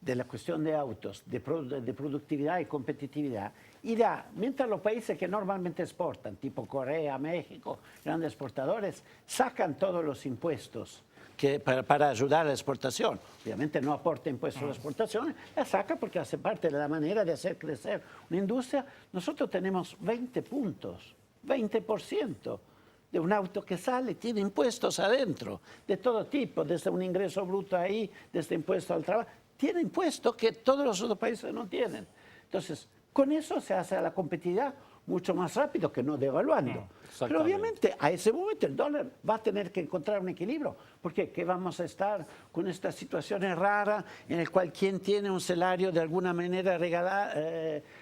Speaker 12: de la cuestión de autos, de productividad y competitividad, y mientras los países que normalmente exportan, tipo Corea, México, grandes exportadores, sacan todos los impuestos para ayudar a la exportación. Obviamente no aporta impuestos a la exportación, la saca porque hace parte de la manera de hacer crecer una industria. Nosotros tenemos 20 puntos, 20%. De un auto que sale, tiene impuestos adentro, de todo tipo, desde un ingreso bruto ahí, desde impuesto al trabajo, tiene impuestos que todos los otros países no tienen. Entonces, con eso se hace la competitividad mucho más rápido que no devaluando. Pero obviamente a ese momento el dólar va a tener que encontrar un equilibrio, porque ¿qué vamos a estar con estas situaciones raras en las cuales quien tiene un salario de alguna manera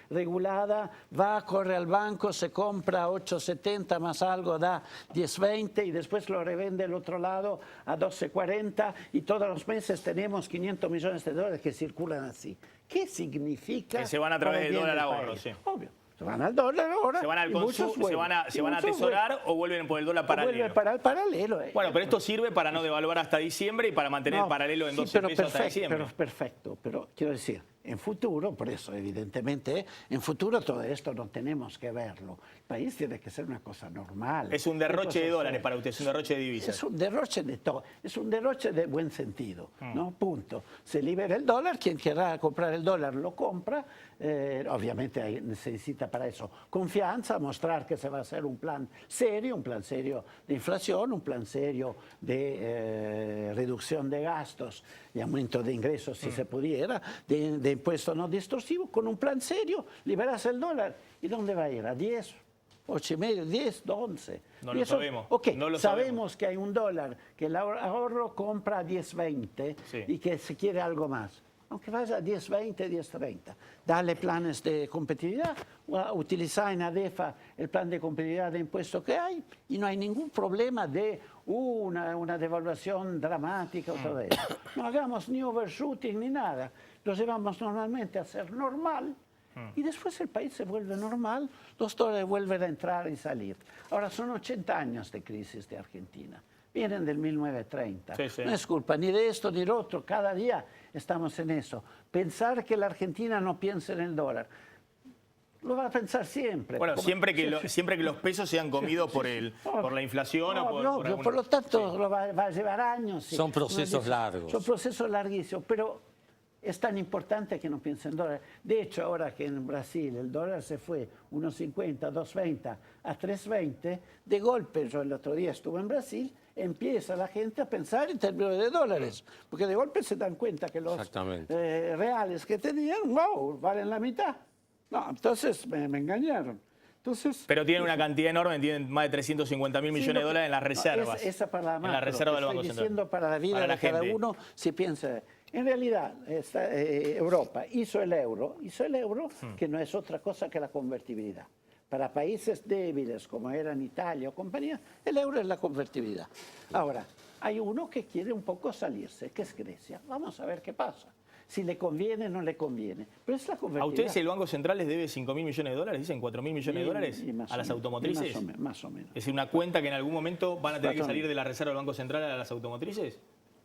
Speaker 12: regulada va, corre al banco, se compra 8.70 más algo, da 10.20 y después lo revende al otro lado a 12.40 y todos los meses tenemos 500 millones de dólares que circulan así? ¿Qué significa?
Speaker 1: Que se van a través del dólar ahorro, sí.
Speaker 12: Obvio. Se van al dólar ahora.
Speaker 1: Se van al
Speaker 12: y muchos
Speaker 1: consumo, se van a atesorar o vuelven por el dólar paralelo.
Speaker 12: Vuelven para el paralelo.
Speaker 1: Bueno, pero esto sirve para no devaluar hasta diciembre y para mantener el paralelo en 12 pesos hasta diciembre.
Speaker 12: Pero perfecto. Pero quiero decir, En futuro, por eso evidentemente, en futuro todo esto no tenemos que verlo. El país tiene que ser una cosa normal.
Speaker 1: Es un derroche de dólares para usted, es un derroche de divisas.
Speaker 12: Es un derroche de todo, es un derroche de buen sentido, ¿no? Punto. Se libera el dólar, quien quiera comprar el dólar lo compra, obviamente necesita para eso confianza, mostrar que se va a hacer un plan serio de inflación, un plan serio de reducción de gastos y aumento de ingresos si se pudiera, de impuestos no distorsivos, con un plan serio, liberas el dólar. ¿Y dónde va a ir? ¿A 10? 8,5, 10, 11.
Speaker 1: No lo sabemos.
Speaker 12: Ok,
Speaker 1: no lo
Speaker 12: sabemos que hay un dólar que el ahorro compra a 10,20 y que se quiere algo más. Aunque vaya a 10,20, 10,30. Dale planes de competitividad, utiliza en ADEFA el plan de competitividad de impuestos que hay y no hay ningún problema de una devaluación dramática o todo eso. No hagamos ni overshooting ni nada. Lo llevamos normalmente a ser normal. Y después el país se vuelve normal, los dólares vuelven a entrar y salir. Ahora son 80 años de crisis de Argentina. Vienen del 1930.
Speaker 1: Sí, sí.
Speaker 12: No es culpa ni de esto ni del otro. Cada día estamos en eso. Pensar que la Argentina no piensa en el dólar. Lo va a pensar siempre.
Speaker 1: Bueno, siempre que los pesos sean comidos por la inflación o
Speaker 12: por lo tanto, va a llevar años.
Speaker 11: Son procesos largos.
Speaker 12: Son procesos larguísimos, pero es tan importante que no piensen en dólares. De hecho, ahora que en Brasil el dólar se fue 1,50, 2,20 a 3,20, de golpe, yo el otro día estuve en Brasil, empieza la gente a pensar en términos de dólares, porque de golpe se dan cuenta que los reales que tenían, wow, valen la mitad. No, entonces me engañaron. Entonces,
Speaker 1: pero tienen una cantidad enorme, tienen más de 350.000 millones de dólares en las reservas.
Speaker 12: Esa para la macro,
Speaker 1: en la reserva del Banco
Speaker 12: estoy
Speaker 1: Central.
Speaker 12: diciendo para la vida de cada uno, si piensa. En realidad, Europa hizo el euro que no es otra cosa que la convertibilidad. Para países débiles como eran Italia o compañía, el euro es la convertibilidad. Ahora, hay uno que quiere un poco salirse, que es Grecia. Vamos a ver qué pasa. Si le conviene o no le conviene. Pero es la convertibilidad.
Speaker 1: ¿A ustedes el Banco Central les debe 5.000 millones de dólares? ¿Dicen 4.000 millones de dólares a las automotrices?
Speaker 12: Más o menos.
Speaker 1: ¿Es decir, una cuenta que en algún momento van a tener que salir de la reserva del Banco Central a las automotrices?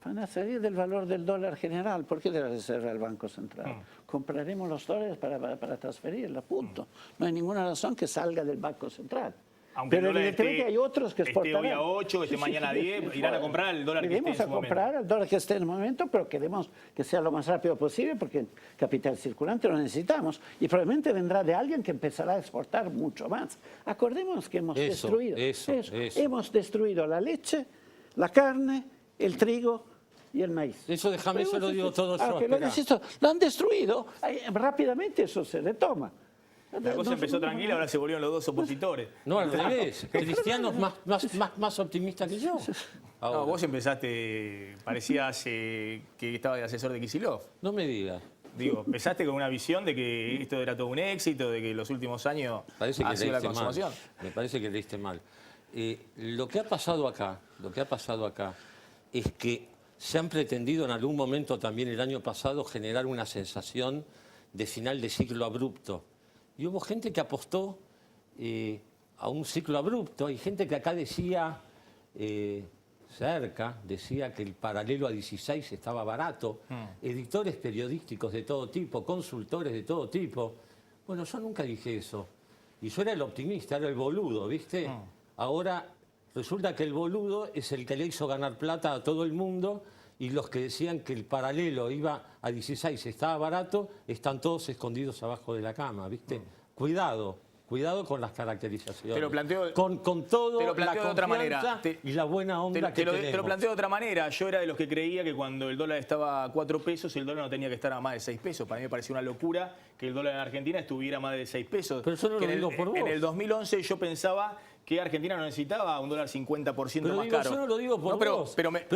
Speaker 12: Van a salir del valor del dólar general. ¿Por qué de la reserva del Banco Central? Compraremos los dólares para transferirla, punto. No hay ninguna razón que salga del Banco Central.
Speaker 1: Aunque
Speaker 12: pero evidentemente hay otros que exportarán.
Speaker 1: Hoy a 8, mañana a 10, irán a comprar el dólar que esté en su momento.
Speaker 12: Comprar el dólar que esté en el momento, pero queremos que sea lo más rápido posible porque capital circulante lo necesitamos y probablemente vendrá de alguien que empezará a exportar mucho más. Acordemos que hemos destruido hemos destruido la leche, la carne, el trigo y el maíz.
Speaker 11: Eso déjame, eso lo digo todo yo.
Speaker 12: Lo han destruido, rápidamente eso se retoma.
Speaker 1: La cosa empezó tranquila, ahora se volvieron los dos opositores.
Speaker 11: No, al revés. Cristianos más optimistas que yo.
Speaker 1: No, vos empezaste, parecías que estabas de asesor de Kicillof.
Speaker 11: No me digas.
Speaker 1: Digo, empezaste con una visión de que esto era todo un éxito, de que los últimos años ha sido la consumación.
Speaker 11: Me parece que leíste mal. Lo que ha pasado acá es que se han pretendido en algún momento también el año pasado generar una sensación de final de ciclo abrupto. Y hubo gente que apostó a un ciclo abrupto. Hay gente que acá decía, decía que el paralelo a 16 estaba barato. Editores periodísticos de todo tipo, consultores de todo tipo. Bueno, yo nunca dije eso. Y yo era el optimista, era el boludo, ¿viste? Ahora resulta que el boludo es el que le hizo ganar plata a todo el mundo y los que decían que el paralelo iba a 16 estaba barato, están todos escondidos abajo de la cama, ¿viste? Cuidado con las caracterizaciones.
Speaker 1: Te lo planteo,
Speaker 11: con todo
Speaker 1: te lo planteo
Speaker 11: la
Speaker 1: de otra manera.
Speaker 11: Y la buena onda que tenemos.
Speaker 1: Te lo planteo de otra manera. Yo era de los que creía que cuando el dólar estaba a 4 pesos, el dólar no tenía que estar a más de 6 pesos. Para mí me parecía una locura que el dólar en Argentina estuviera a más de 6 pesos.
Speaker 11: Pero eso no lo digo por vos.
Speaker 1: En el 2011 yo pensaba que Argentina no necesitaba un dólar 50% más caro.
Speaker 11: Yo no lo digo por vos.
Speaker 1: Pero mirá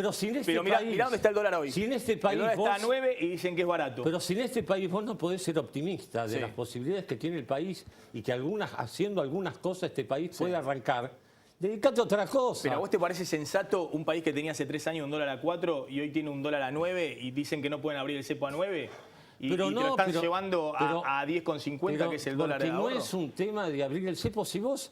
Speaker 1: dónde está el dólar hoy.
Speaker 11: Si en este país
Speaker 1: el dólar está a 9 y dicen que es barato.
Speaker 11: Pero si en este país vos no podés ser optimista de las posibilidades que tiene el país y que haciendo algunas cosas este país puede arrancar, dedicate a otra cosa.
Speaker 1: Pero ¿a vos te parece sensato un país que tenía hace 3 años un dólar a 4 y hoy tiene un dólar a 9 y dicen que no pueden abrir el cepo a 9? Y te lo están llevando a 10,50, que es el dólar de ahorro.
Speaker 11: No es un tema de abrir el cepo. Si vos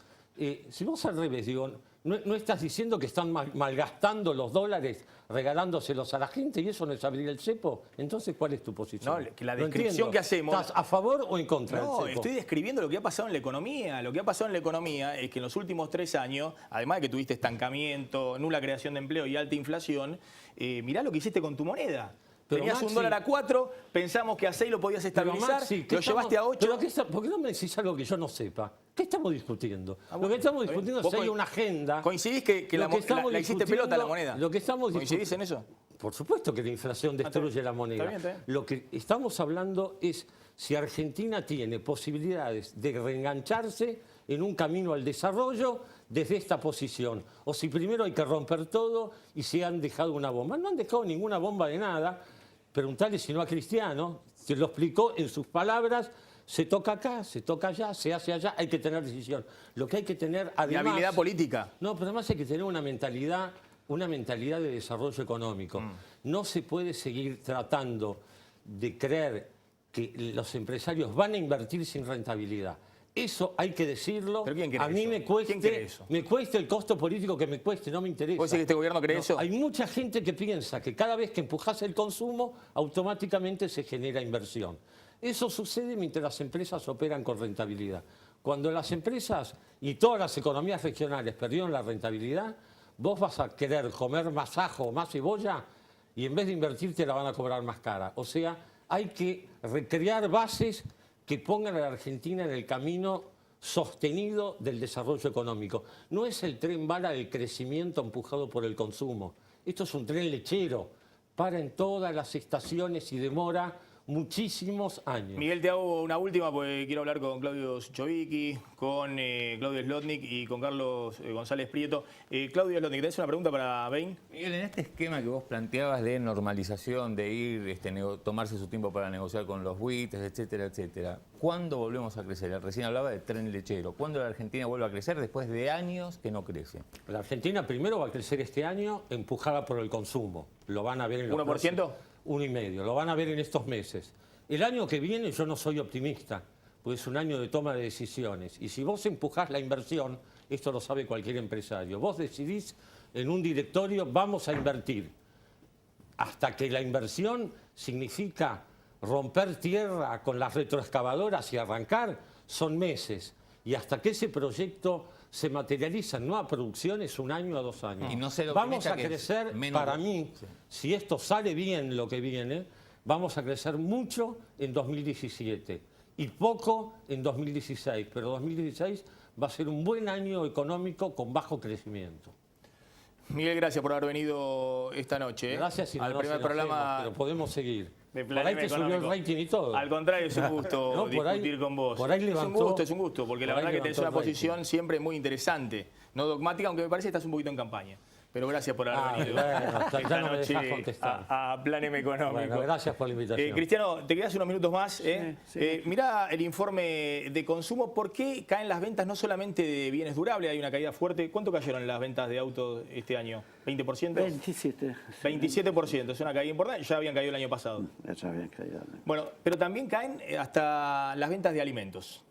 Speaker 11: al revés, digo, ¿No estás diciendo que están malgastando los dólares regalándoselos a la gente y eso no es abrir el cepo? Entonces, ¿cuál es tu posición?
Speaker 1: No, que la descripción que hacemos...
Speaker 11: ¿Estás a favor o en contra del
Speaker 1: No,
Speaker 11: cepo?
Speaker 1: estoy describiendo lo que ha pasado en la economía. Lo que ha pasado en la economía es que en los últimos 3 años, además de que tuviste estancamiento, nula creación de empleo y alta inflación, mirá lo que hiciste con tu moneda.
Speaker 11: Pero
Speaker 1: Tenías
Speaker 11: Maxi,
Speaker 1: un dólar a 4, pensamos que a 6 lo podías estabilizar,
Speaker 11: Maxi,
Speaker 1: lo llevaste a 8.
Speaker 11: ¿Por qué no me decís algo que yo no sepa? ¿Qué estamos discutiendo? Lo que estamos discutiendo es si hay una agenda.
Speaker 1: ¿Coincidís que la hiciste pelota a la moneda?
Speaker 11: Lo que estamos
Speaker 1: ¿Coincidís en eso?
Speaker 11: Por supuesto que la inflación destruye la moneda.
Speaker 1: Está bien.
Speaker 11: Lo que estamos hablando es si Argentina tiene posibilidades de reengancharse en un camino al desarrollo desde esta posición. O si primero hay que romper todo y se han dejado una bomba. No han dejado ninguna bomba de nada. Preguntale si no a Cristiano, se lo explicó en sus palabras, se toca acá, se toca allá, se hace allá, hay que tener decisión. Lo que hay que tener además...
Speaker 1: Y habilidad política.
Speaker 11: No, pero además hay que tener una mentalidad de desarrollo económico. No se puede seguir tratando de creer que los empresarios van a invertir sin rentabilidad. Eso hay que decirlo.
Speaker 1: ¿Pero quién cree
Speaker 11: a mí
Speaker 1: eso?
Speaker 11: me cueste,
Speaker 1: ¿Quién cree eso?
Speaker 11: me cueste el costo político que me cueste, no me interesa.
Speaker 1: ¿Vos decís que este gobierno cree eso?
Speaker 11: Hay mucha gente que piensa que cada vez que empujas el consumo, automáticamente se genera inversión. Eso sucede mientras las empresas operan con rentabilidad. Cuando las empresas y todas las economías regionales perdieron la rentabilidad, vos vas a querer comer más ajo o más cebolla y en vez de invertir te la van a cobrar más cara. O sea, hay que recrear bases que pongan a la Argentina en el camino sostenido del desarrollo económico. No es el tren bala del crecimiento empujado por el consumo. Esto es un tren lechero. Para en todas las estaciones y demora muchísimos años.
Speaker 1: Miguel, te hago una última porque quiero hablar con Claudio Suchovicki, con Claudio Slotnick y con Carlos González Prieto. Claudio Slotnick, ¿tenés una pregunta para Bain?
Speaker 13: Miguel, en este esquema que vos planteabas de normalización, de ir, tomarse su tiempo para negociar con los buitres, etcétera, etcétera, ¿cuándo volvemos a crecer? Recién hablaba de tren lechero. ¿Cuándo la Argentina vuelve a crecer después de años que no crece?
Speaker 11: La Argentina primero va a crecer este año empujada por el consumo. Lo van a ver en los
Speaker 1: ¿1%?
Speaker 11: próximos 1,5%. Lo van a ver en estos meses. El año que viene yo no soy optimista, porque es un año de toma de decisiones. Y si vos empujás la inversión, esto lo sabe cualquier empresario, vos decidís en un directorio, vamos a invertir. Hasta que la inversión significa romper tierra con las retroexcavadoras y arrancar, son meses. Y hasta que ese proyecto se materializa en nueva producción es 1 año a 2 años.
Speaker 13: Y no ser
Speaker 11: vamos a
Speaker 13: optimista,
Speaker 11: crecer,
Speaker 13: que menos...
Speaker 11: para mí,
Speaker 13: Sí.
Speaker 11: si esto sale bien lo que viene, vamos a crecer mucho en 2017 y poco en 2016. Pero 2016 va a ser un buen año económico con bajo crecimiento.
Speaker 1: Miguel, gracias por haber venido esta noche.
Speaker 11: Gracias y
Speaker 1: al
Speaker 11: no
Speaker 1: primer
Speaker 11: nos
Speaker 1: programa.
Speaker 11: conocemos, pero podemos seguir.
Speaker 1: De
Speaker 11: Por ahí te subió el rating y todo.
Speaker 1: Al contrario, es un gusto
Speaker 11: No, por ahí-
Speaker 1: discutir con vos.
Speaker 11: por ahí levantó-
Speaker 1: es un gusto, porque la
Speaker 11: por ahí
Speaker 1: verdad que tenés una
Speaker 11: levantó el rating.
Speaker 1: posición siempre muy interesante, no dogmática, aunque me parece que estás un poquito en campaña. Pero gracias por haber venido
Speaker 11: bueno,
Speaker 1: esta
Speaker 11: ya no me
Speaker 1: noche
Speaker 11: dejás contestar.
Speaker 1: a Plan M Económico.
Speaker 11: Bueno, gracias por la invitación.
Speaker 1: Cristiano, te quedas unos minutos más.
Speaker 12: sí.
Speaker 1: Mirá el informe de consumo. ¿Por qué caen las ventas no solamente de bienes durables? Hay una caída fuerte. ¿Cuánto cayeron las ventas de autos este año? ¿20%?
Speaker 12: 27.
Speaker 1: 27%. Es una caída importante. Ya habían caído el año pasado.
Speaker 12: Ya habían caído.
Speaker 1: Bueno, pero también caen hasta las ventas de alimentos.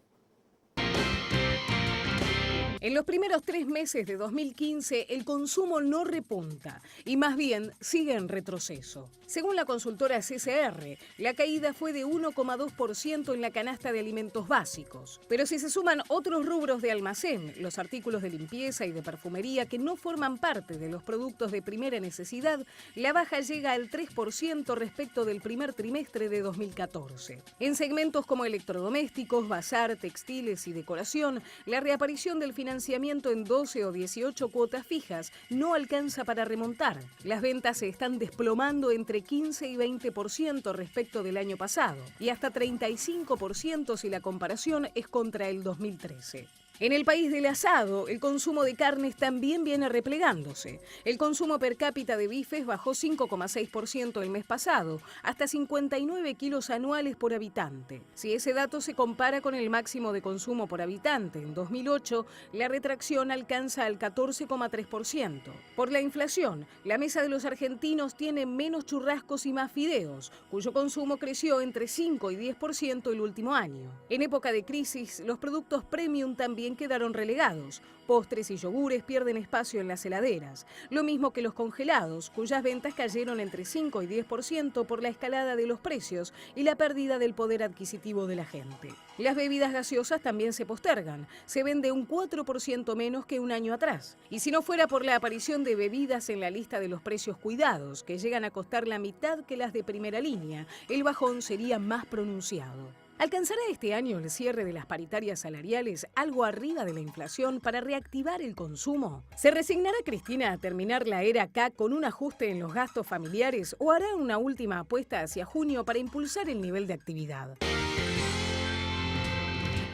Speaker 10: En los primeros 3 meses de 2015, el consumo no repunta y más bien sigue en retroceso. Según la consultora CCR, la caída fue de 1,2% en la canasta de alimentos básicos. Pero si se suman otros rubros de almacén, los artículos de limpieza y de perfumería que no forman parte de los productos de primera necesidad, la baja llega al 3% respecto del primer trimestre de 2014. En segmentos como electrodomésticos, bazar, textiles y decoración, la reaparición del financiamiento en 12 o 18 cuotas fijas no alcanza para remontar. Las ventas se están desplomando entre 15 y 20% respecto del año pasado y hasta 35% si la comparación es contra el 2013. En el país del asado, el consumo de carnes también viene replegándose. El consumo per cápita de bifes bajó 5,6% el mes pasado, hasta 59 kilos anuales por habitante. Si ese dato se compara con el máximo de consumo por habitante en 2008, la retracción alcanza al 14,3%. Por la inflación, la mesa de los argentinos tiene menos churrascos y más fideos, cuyo consumo creció entre 5 y 10% el último año. En época de crisis, los productos premium también también quedaron relegados. Postres y yogures pierden espacio en las heladeras. Lo mismo que los congelados, cuyas ventas cayeron entre 5 y 10% por la escalada de los precios y la pérdida del poder adquisitivo de la gente. Las bebidas gaseosas también se postergan. Se vende un 4% menos que un año atrás. Y si no fuera por la aparición de bebidas en la lista de los precios cuidados, que llegan a costar la mitad que las de primera línea, el bajón sería más pronunciado. ¿Alcanzará este año el cierre de las paritarias salariales algo arriba de la inflación para reactivar el consumo? ¿Se resignará Cristina a terminar la era K con un ajuste en los gastos familiares o hará una última apuesta hacia junio para impulsar el nivel de actividad?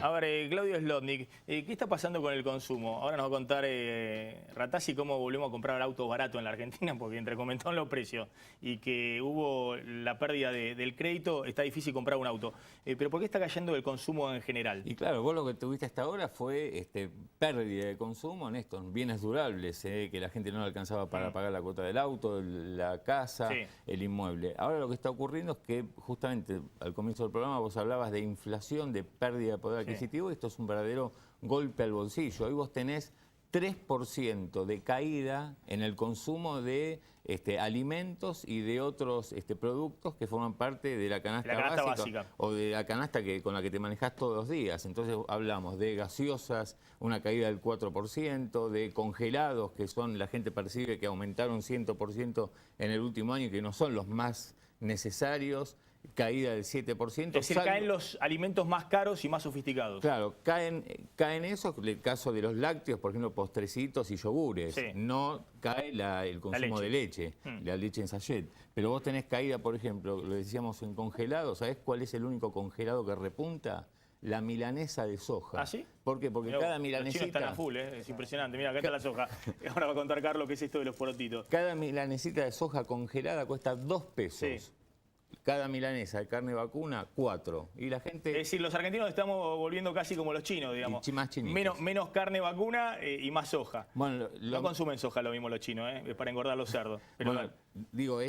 Speaker 1: A ver, Claudio Slotnick, ¿qué está pasando con el consumo? Ahora nos va a contar Ratazzi cómo volvemos a comprar autos baratos en la Argentina, porque entre comentaron los precios y que hubo la pérdida del crédito, está difícil comprar un auto. Pero ¿por qué está cayendo el consumo en general?
Speaker 13: Y claro, vos lo que tuviste hasta ahora fue pérdida de consumo en estos bienes durables, que la gente no alcanzaba para pagar la cuota del auto, la casa, el inmueble. Ahora lo que está ocurriendo es que justamente al comienzo del programa vos hablabas de inflación, de pérdida de poder adquisitivo. Esto es un verdadero golpe al bolsillo. Hoy vos tenés 3% de caída en el consumo de alimentos y de otros productos que forman parte de la canasta básica o de la canasta con la que te manejás todos los días. Entonces hablamos de gaseosas, una caída del 4%, de congelados, que la gente percibe que aumentaron 100% en el último año y que no son los más necesarios, caída del 7%.
Speaker 1: Es decir, caen los alimentos más caros y más sofisticados.
Speaker 13: Claro, caen esos, en el caso de los lácteos, por ejemplo, postrecitos y yogures. No cae el consumo de leche, la leche en sachet. Pero vos tenés caída, por ejemplo, lo decíamos en congelado. ¿Sabés cuál es el único congelado que repunta? La milanesa de soja.
Speaker 1: ¿Ah, sí?
Speaker 13: ¿Por qué? Porque cada milanesita...
Speaker 1: Los chinos están a full, es impresionante. Mira, acá está la soja. Ahora va a contar Carlos qué es esto de los porotitos.
Speaker 13: Cada milanesita de soja congelada cuesta 2 pesos. Cada milanesa de carne vacuna, 4. Y la gente...
Speaker 1: Es decir, los argentinos estamos volviendo casi como los chinos, digamos.
Speaker 13: Más chinitos.
Speaker 1: Menos carne vacuna y más soja.
Speaker 13: Bueno,
Speaker 1: no consumen soja lo mismo los chinos, es para engordar los cerdos. Pero
Speaker 13: bueno, digo,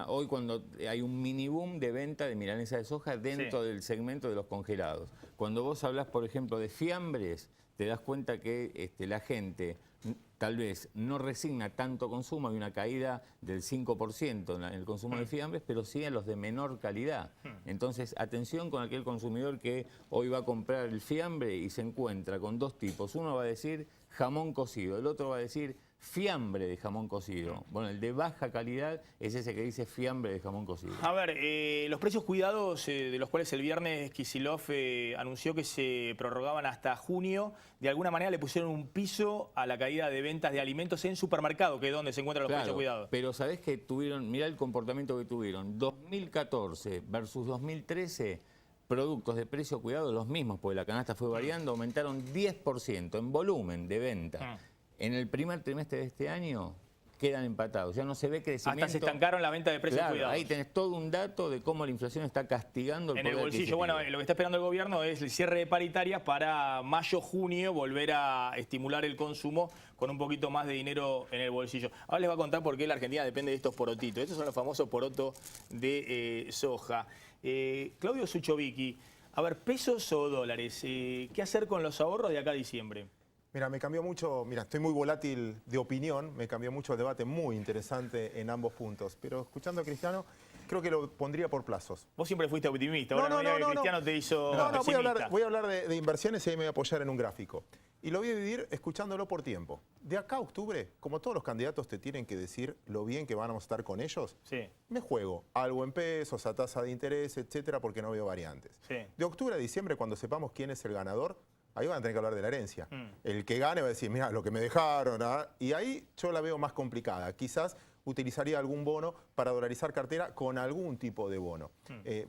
Speaker 13: hoy cuando hay un mini boom de venta de milanesa de soja dentro del segmento de los congelados. Cuando vos hablas, por ejemplo, de fiambres, te das cuenta que la gente tal vez no resigna tanto consumo, hay una caída del 5% en el consumo de fiambres, pero sí en los de menor calidad. Entonces, atención con aquel consumidor que hoy va a comprar el fiambre y se encuentra con dos tipos. Uno va a decir jamón cocido, el otro va a decir fiambre de jamón cocido. Bueno, el de baja calidad es ese que dice fiambre de jamón cocido.
Speaker 1: A ver, los precios cuidados, de los cuales el viernes Kicillof anunció que se prorrogaban hasta junio, de alguna manera le pusieron un piso a la caída de ventas de alimentos en supermercado, que es donde se encuentran los precios cuidados.
Speaker 13: Pero sabés que mirá el comportamiento que tuvieron. 2014 versus 2013... productos de precio cuidado los mismos, porque la canasta fue variando, aumentaron 10% en volumen de venta. En el primer trimestre de este año quedan empatados, ya no se ve crecimiento.
Speaker 1: Hasta se estancaron la venta de precios cuidados.
Speaker 13: Ahí tenés todo un dato de cómo la inflación está castigando el poder
Speaker 1: bolsillo. Bueno, lo que está esperando el gobierno es el cierre de paritarias para mayo, junio, volver a estimular el consumo con un poquito más de dinero en el bolsillo. Ahora les voy a contar por qué la Argentina depende de estos porotitos. Estos son los famosos porotos de soja. Claudio Suchovicki, a ver, ¿pesos o dólares? ¿Qué hacer con los ahorros de acá a diciembre?
Speaker 14: Mira, me cambió mucho, estoy muy volátil de opinión, me cambió mucho el debate, muy interesante en ambos puntos. Pero escuchando a Cristiano, creo que lo pondría por plazos.
Speaker 1: Vos siempre fuiste optimista, ahora no, Cristiano te hizo pesimista.
Speaker 14: Voy a hablar de inversiones y ahí me voy a apoyar en un gráfico. Y lo voy a dividir escuchándolo por tiempo. De acá a octubre, como todos los candidatos te tienen que decir lo bien que vamos a estar con ellos, me juego algo en pesos, a tasa de interés, etcétera, porque no veo variantes. De octubre a diciembre, cuando sepamos quién es el ganador, ahí van a tener que hablar de la herencia. El que gane va a decir, mira, lo que me dejaron. Y ahí yo la veo más complicada. Quizás utilizaría algún bono para dolarizar cartera con algún tipo de bono.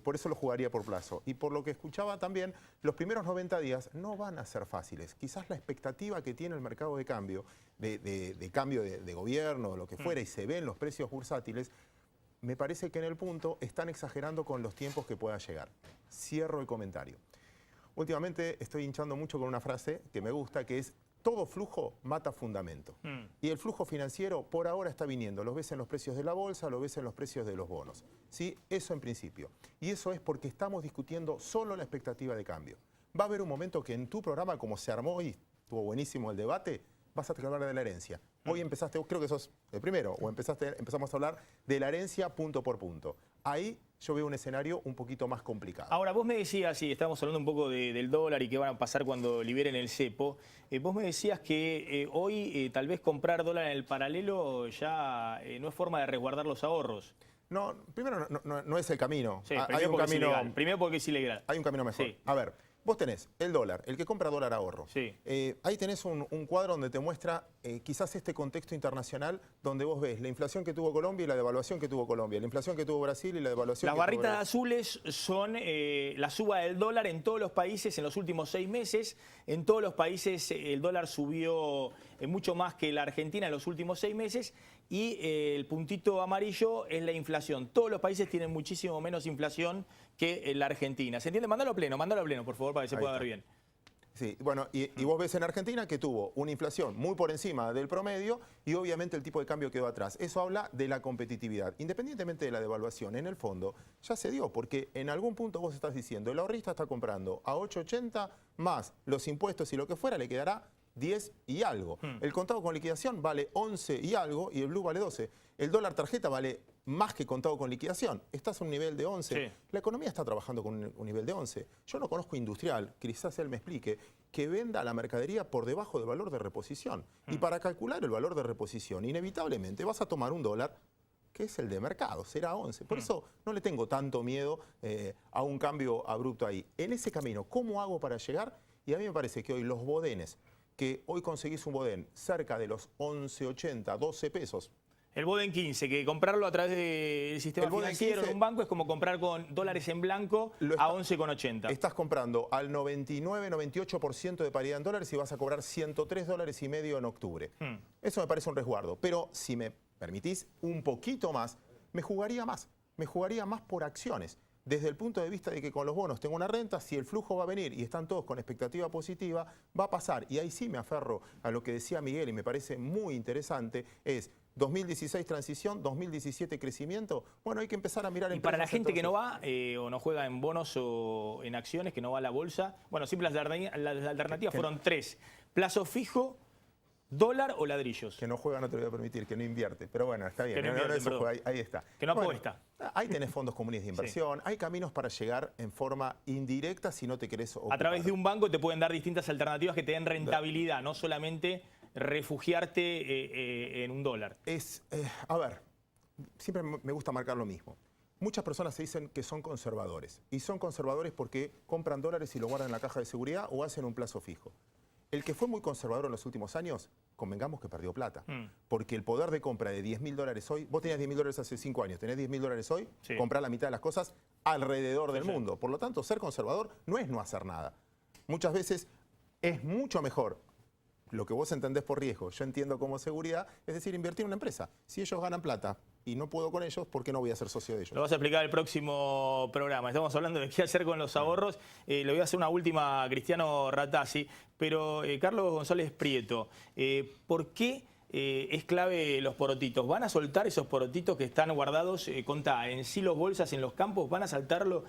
Speaker 14: Por eso lo jugaría por plazo. Y por lo que escuchaba también, los primeros 90 días no van a ser fáciles. Quizás la expectativa que tiene el mercado de cambio, de cambio de gobierno o lo que fuera, y se ven los precios bursátiles, me parece que en el punto están exagerando con los tiempos que pueda llegar. Cierro el comentario. Últimamente estoy hinchando mucho con una frase que me gusta, que es: todo flujo mata fundamento. Y el flujo financiero por ahora está viniendo. Lo ves en los precios de la bolsa, lo ves en los precios de los bonos. ¿Sí? Eso en principio. Y eso es porque estamos discutiendo solo la expectativa de cambio. Va a haber un momento que en tu programa, como se armó y estuvo buenísimo el debate, vas a hablar de la herencia. Hoy empezaste, creo que sos el primero, o empezamos a hablar de la herencia punto por punto. Ahí yo veo un escenario un poquito más complicado.
Speaker 1: Ahora, vos me decías, y estamos hablando un poco del dólar y qué van a pasar cuando liberen el cepo, vos me decías que hoy tal vez comprar dólar en el paralelo ya no es forma de resguardar los ahorros.
Speaker 14: No, primero no es el camino.
Speaker 1: Sí,
Speaker 14: hay un camino.
Speaker 1: Primero porque es ilegal.
Speaker 14: Hay un camino mejor.
Speaker 1: Sí.
Speaker 14: A ver, vos tenés el dólar, el que compra dólar ahorro.
Speaker 1: Sí.
Speaker 14: Ahí tenés un cuadro donde te muestra quizás este contexto internacional donde vos ves la inflación que tuvo Colombia y la devaluación que tuvo Colombia, la inflación que tuvo Brasil y la devaluación
Speaker 1: Las
Speaker 14: que tuvo
Speaker 1: barritas
Speaker 14: Brasil.
Speaker 1: azules son la suba del dólar en todos los países en los últimos 6 meses. En todos los países el dólar subió mucho más que la Argentina en los últimos 6 meses. Y el puntito amarillo es la inflación. Todos los países tienen muchísimo menos inflación que la Argentina. ¿Se entiende? Mándalo a pleno, por favor, para que se pueda ver bien.
Speaker 14: Sí, bueno, y vos ves en Argentina que tuvo una inflación muy por encima del promedio y obviamente el tipo de cambio quedó atrás. Eso habla de la competitividad. Independientemente de la devaluación, en el fondo ya se dio, porque en algún punto vos estás diciendo, el ahorrista está comprando a 8.80 más los impuestos y lo que fuera, le quedará 10 y algo. El contado con liquidación vale 11 y algo y el blue vale 12. El dólar tarjeta vale más que contado con liquidación. Estás a un nivel de 11.
Speaker 1: Sí.
Speaker 14: La economía está trabajando con un nivel de 11. Yo no conozco industrial, quizás él me explique, que venda la mercadería por debajo del valor de reposición. Y para calcular el valor de reposición, inevitablemente vas a tomar un dólar que es el de mercado, será 11. Por eso no le tengo tanto miedo a un cambio abrupto ahí. En ese camino, ¿cómo hago para llegar? Y a mí me parece que hoy los bodenes, que hoy conseguís un bodén cerca de los 11.80, 12 pesos.
Speaker 1: El Boden 15, que comprarlo a través del sistema financiero en un banco es como comprar con dólares en blanco a 11,80.
Speaker 14: Estás comprando al 99, 98% de paridad en dólares y vas a cobrar 103 dólares y medio en octubre. Eso me parece un resguardo. Pero si me permitís un poquito más, me jugaría más. Me jugaría más por acciones. Desde el punto de vista de que con los bonos tengo una renta, si el flujo va a venir y están todos con expectativa positiva, va a pasar. Y ahí sí me aferro a lo que decía Miguel y me parece muy interesante, es 2016 transición, 2017 crecimiento. Bueno, hay que empezar a mirar...
Speaker 1: Y para la gente que no va o no juega en bonos o en acciones, que no va a la bolsa, bueno, siempre las alternativas fueron 3. Plazo fijo, dólar o ladrillos.
Speaker 14: Que no juega no te lo voy a permitir, que no invierte. Pero bueno, está bien.
Speaker 1: Que no invierte,
Speaker 14: ahí está.
Speaker 1: Que no apuesta.
Speaker 14: Ahí tenés fondos comunes de inversión. Sí. Hay caminos para llegar en forma indirecta si no te querés ocupar.
Speaker 1: A través de un banco te pueden dar distintas alternativas que te den rentabilidad, no solamente refugiarte en un dólar.
Speaker 14: A ver, siempre me gusta marcar lo mismo. Muchas personas se dicen que son conservadores. Y son conservadores porque compran dólares y lo guardan en la caja de seguridad o hacen un plazo fijo. El que fue muy conservador en los últimos años, convengamos que perdió plata. Porque el poder de compra de $10.000 hoy, vos tenías $10.000 hace 5 años, tenés $10.000 hoy, comprar la mitad de las cosas alrededor del mundo. Por lo tanto, ser conservador no es no hacer nada. Muchas veces es mucho mejor lo que vos entendés por riesgo, yo entiendo como seguridad, es decir, invertir en una empresa. Si ellos ganan plata y no puedo con ellos, ¿por qué no voy a ser socio de ellos?
Speaker 1: Lo vas a explicar el próximo programa. Estamos hablando de qué hacer con los ahorros. Le voy a hacer una última a Cristiano Ratazzi, pero Carlos González Prieto, ¿por qué es clave los porotitos? ¿Van a soltar esos porotitos que están guardados, en silos, bolsas, en los campos? ¿Van a soltarlo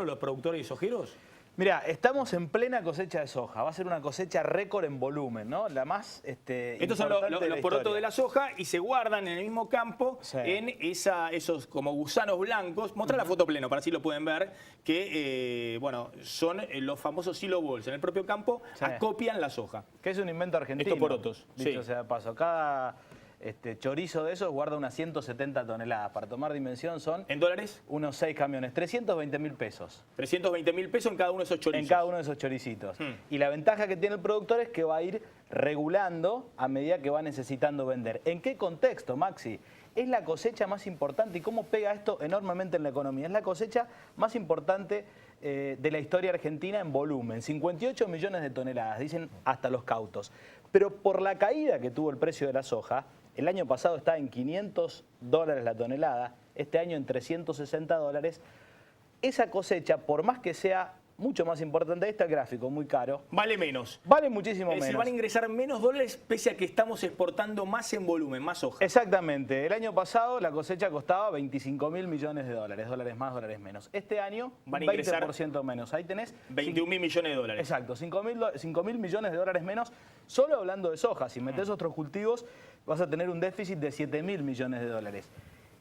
Speaker 1: los productores sojeros?
Speaker 15: Mira, estamos en plena cosecha de soja. Va a ser una cosecha récord en volumen, ¿no? La más
Speaker 1: Estos son los porotos de la soja y se guardan en el mismo campo en esos como gusanos blancos. Mostrá la foto pleno para así lo pueden ver, que son los famosos silo balls. En el propio campo acopian la soja.
Speaker 15: Que es un invento argentino.
Speaker 1: Estos porotos.
Speaker 15: Dicho sea de paso. Cada chorizo de esos guarda unas 170 toneladas. Para tomar dimensión son...
Speaker 1: ¿En dólares?
Speaker 15: Unos 6 camiones. 320.000 pesos.
Speaker 1: 320.000 pesos en cada uno de esos chorizos.
Speaker 15: En cada uno de esos choricitos. Y la ventaja que tiene el productor es que va a ir regulando a medida que va necesitando vender. ¿En qué contexto, Maxi? Es la cosecha más importante. ¿Y cómo pega esto enormemente en la economía? Es la cosecha más importante de la historia argentina en volumen. 58 millones de toneladas, dicen hasta los cautos. Pero por la caída que tuvo el precio de la soja, el año pasado estaba en $500 la tonelada, este año en $360. Esa cosecha, por más que sea mucho más importante, ahí está el gráfico, muy caro.
Speaker 1: Vale menos.
Speaker 15: Vale muchísimo
Speaker 1: Es decir,
Speaker 15: menos.
Speaker 1: van a ingresar menos dólares pese a que estamos exportando más en volumen, más soja.
Speaker 15: Exactamente. El año pasado la cosecha costaba 25.000 millones de dólares. Dólares más, dólares menos. Este año,
Speaker 1: van a
Speaker 15: un
Speaker 1: ingresar
Speaker 15: 20% menos. Ahí tenés
Speaker 1: 21.000 millones de dólares.
Speaker 15: Exacto, 5.000 millones de dólares menos. Solo hablando de soja. Si metés otros cultivos, vas a tener un déficit de 7.000 millones de dólares.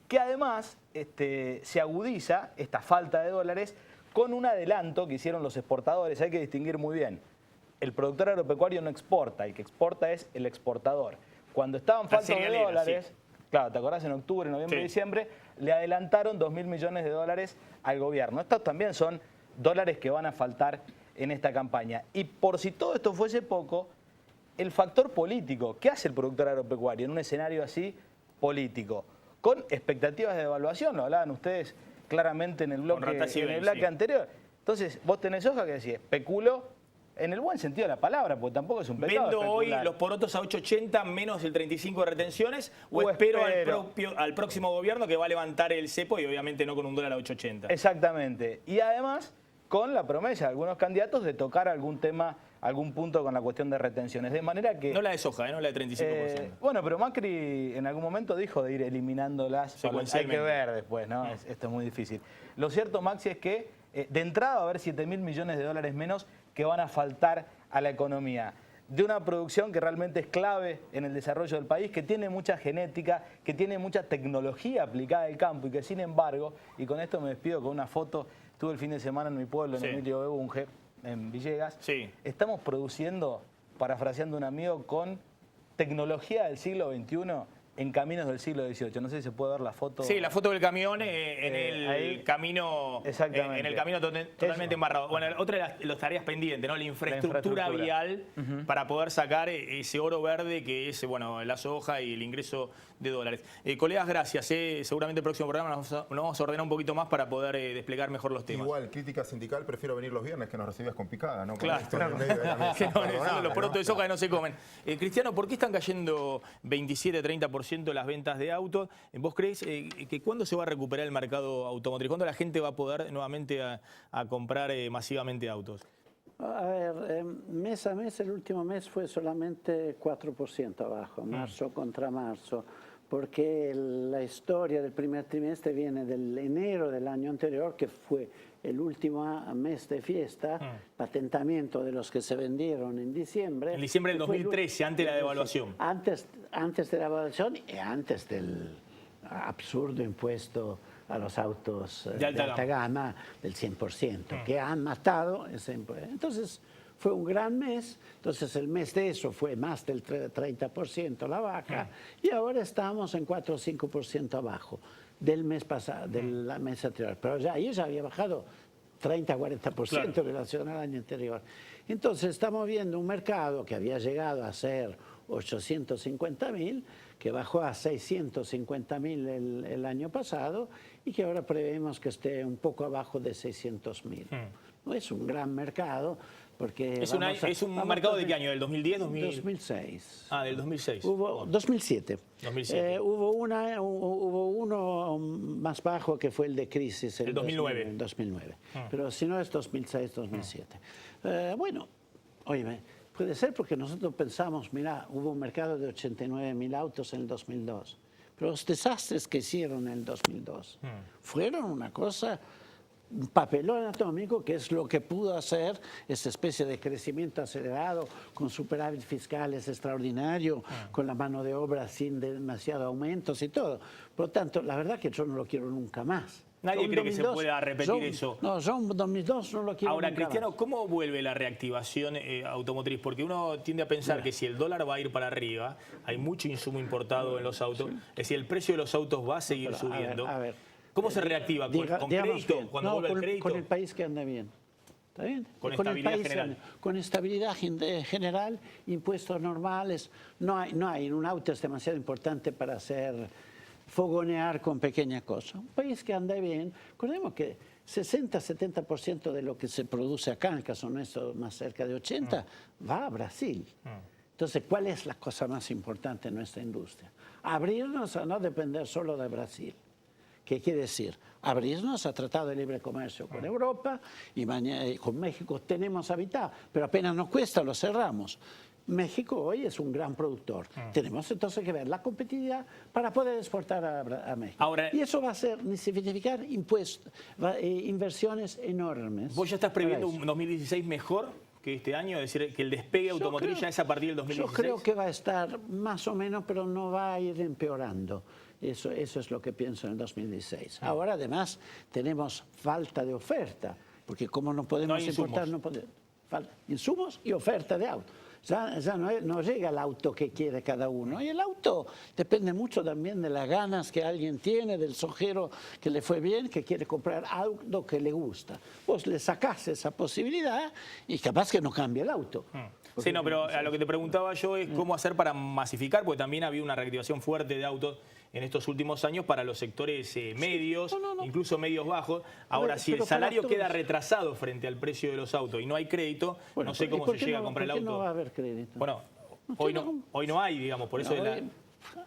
Speaker 15: Que además se agudiza esta falta de dólares con un adelanto que hicieron los exportadores. Hay que distinguir muy bien. El productor agropecuario no exporta, el que exporta es el exportador. Cuando estaban faltos de dólares, sí. Claro, ¿te acordás? En octubre, noviembre, diciembre, le adelantaron 2.000 millones de dólares al gobierno. Estos también son dólares que van a faltar en esta campaña. Y por si todo esto fuese poco, el factor político. ¿Qué hace el productor agropecuario en un escenario así político? Con expectativas de devaluación, lo hablaban ustedes claramente en el bloque anterior. Entonces, vos tenés soja que decís, especulo en el buen sentido de la palabra, porque tampoco es un pecado
Speaker 1: ¿Vendo
Speaker 15: especular.
Speaker 1: hoy los porotos a 8.80 menos el 35 de retenciones o espero al próximo gobierno que va a levantar el cepo y obviamente no con un dólar a 8.80?
Speaker 15: Exactamente. Y además con la promesa de algunos candidatos de tocar algún tema, algún punto con la cuestión de retenciones. De manera que...
Speaker 1: No la de soja, no la de 35%.
Speaker 15: Bueno, pero Macri en algún momento dijo de ir eliminándolas. Hay que ver después, ¿no? Esto es muy difícil. Lo cierto, Maxi, es que de entrada va a haber 7.000 millones de dólares menos que van a faltar a la economía. De una producción que realmente es clave en el desarrollo del país, que tiene mucha genética, que tiene mucha tecnología aplicada al campo y que sin embargo, y con esto me despido con una foto, estuve el fin de semana en mi pueblo, en Emilio Bebunge, en Villegas, estamos produciendo, parafraseando a un amigo, con tecnología del siglo XXI en caminos del siglo XVIII. No sé si se puede ver la foto.
Speaker 1: Sí, la foto del camión en el camino, en el camino totalmente embarrado. Bueno, otra de las tareas pendientes, ¿no? La infraestructura vial para poder sacar ese oro verde que es, bueno, la soja y el ingreso de dólares. Colegas, gracias. Seguramente el próximo programa nos vamos a ordenar un poquito más para poder desplegar mejor los temas.
Speaker 14: Igual, crítica sindical, prefiero venir los viernes que nos recibas con picada, ¿no?
Speaker 1: Claro. Los porotos de soja que no se comen. Cristiano, ¿por qué están cayendo 27-30% las ventas de autos? ¿Vos crees que cuándo se va a recuperar el mercado automotriz? ¿Cuándo la gente va a poder nuevamente a comprar masivamente autos?
Speaker 12: A ver, mes a mes, el último mes fue solamente 4% abajo, marzo contra marzo, porque la historia del primer trimestre viene del enero del año anterior, que fue el último mes de fiesta, patentamiento de los que se vendieron en diciembre.
Speaker 1: En diciembre del 2013, antes de la devaluación.
Speaker 12: Antes de la devaluación y antes del absurdo impuesto a los autos de alta gama del 100%, que han matado ese impuesto. Entonces, fue un gran mes, entonces el mes de eso fue más del 30% la baja, y ahora estamos en 4 o 5% abajo del mes pasado, del mes anterior. Pero ya había bajado 30-40% en relación al año anterior. Entonces estamos viendo un mercado que había llegado a ser 850.000, que bajó a 650.000 el año pasado y que ahora prevemos que esté un poco abajo de 600.000. No es un gran mercado porque... ¿Es
Speaker 1: un mercado de qué año? ¿Del 2010?
Speaker 12: 2006.
Speaker 1: Ah, del 2006.
Speaker 12: 2007. Hubo uno más bajo que fue el de crisis.
Speaker 1: El 2009.
Speaker 12: El 2009. Pero si no es 2006, 2007. Bueno, óyeme, puede ser porque nosotros pensamos, mira, hubo un mercado de 89.000 autos en el 2002. Pero los desastres que hicieron en el 2002 fueron una cosa... un papelón atómico, que es lo que pudo hacer esta especie de crecimiento acelerado con superávit fiscales extraordinario, con la mano de obra sin demasiados aumentos y todo. Por lo tanto, la verdad que yo no lo quiero nunca más.
Speaker 1: Nadie cree que se pueda repetir eso.
Speaker 12: No, son 2002, no lo quiero
Speaker 1: Ahora,
Speaker 12: nunca
Speaker 1: Cristiano,
Speaker 12: más.
Speaker 1: ¿cómo vuelve la reactivación automotriz? Porque uno tiende a pensar que si el dólar va a ir para arriba, hay mucho insumo importado en los autos, es decir, el precio de los autos va a seguir subiendo.
Speaker 12: A ver.
Speaker 1: ¿Cómo se reactiva? ¿Con crédito? ¿Cuando vuelve el crédito?
Speaker 12: Con el país que anda bien. ¿Está bien?
Speaker 1: Con estabilidad general.
Speaker 12: Con estabilidad general, impuestos normales. No hay un auto es demasiado importante para hacer fogonear con pequeñas cosas. Un país que anda bien. Recordemos que 60-70% de lo que se produce acá, en el caso nuestro más cerca de 80%, va a Brasil. Entonces, ¿cuál es la cosa más importante en nuestra industria? Abrirnos a no depender solo de Brasil. ¿Qué quiere decir? Abrirnos a tratado de libre comercio con Europa y con México tenemos habilitado, pero apenas nos cuesta, lo cerramos. México hoy es un gran productor. Tenemos entonces que ver la competitividad para poder exportar a México.
Speaker 1: Ahora,
Speaker 12: y eso va a significar inversiones enormes.
Speaker 1: ¿Vos ya estás previendo un 2016 mejor que este año? Es decir, que el despegue automotriz ya es a partir del 2016.
Speaker 12: Yo creo que va a estar más o menos, pero no va a ir empeorando. Eso es lo que pienso en el 2016. Ahora, además, tenemos falta de oferta, porque como no podemos importar, no podemos. Falta insumos y oferta de auto. Ya no llega el auto que quiere cada uno. Y el auto depende mucho también de las ganas que alguien tiene, del sojero que le fue bien, que quiere comprar algo que le gusta. Vos le sacás esa posibilidad y capaz que no cambie el auto.
Speaker 1: Sí, no, pero a lo que te preguntaba yo es cómo hacer para masificar, porque también había una reactivación fuerte de autos en estos últimos años para los sectores medios, incluso medios bajos. Ahora, si el salario queda retrasado frente al precio de los autos y no hay crédito, no sé cómo se llega a comprar el auto.
Speaker 12: ¿Por qué no va a haber crédito?
Speaker 1: Bueno, hoy no hay, digamos, por eso...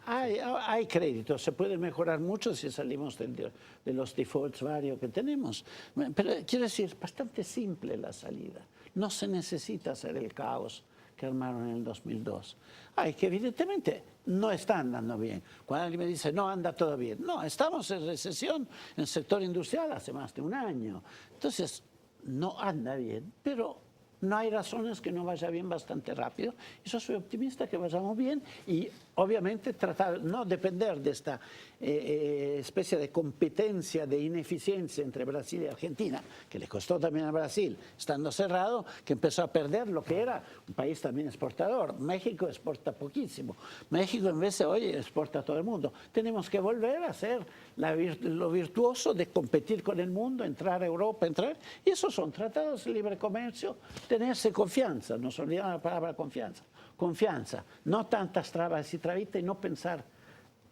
Speaker 12: Hay crédito, se puede mejorar mucho si salimos de los defaults varios que tenemos. Pero quiero decir, bastante simple la salida. No se necesita hacer el caos que armaron en el 2002. Hay que evidentemente no está andando bien. Cuando alguien me dice, no, anda todo bien. No, estamos en recesión en el sector industrial hace más de un año. Entonces, no anda bien, pero no hay razones que no vaya bien bastante rápido. Yo soy optimista que vayamos bien y obviamente tratar no depender de esta especie de competencia, de ineficiencia entre Brasil y Argentina, que le costó también a Brasil, estando cerrado, que empezó a perder lo que era un país también exportador. México exporta poquísimo. México en vez de hoy exporta a todo el mundo. Tenemos que volver a hacer lo virtuoso de competir con el mundo, entrar a Europa, y esos son tratados de libre comercio, tenerse confianza, nos olvidamos la palabra confianza. Confianza, no tantas trabas y trabitas y no pensar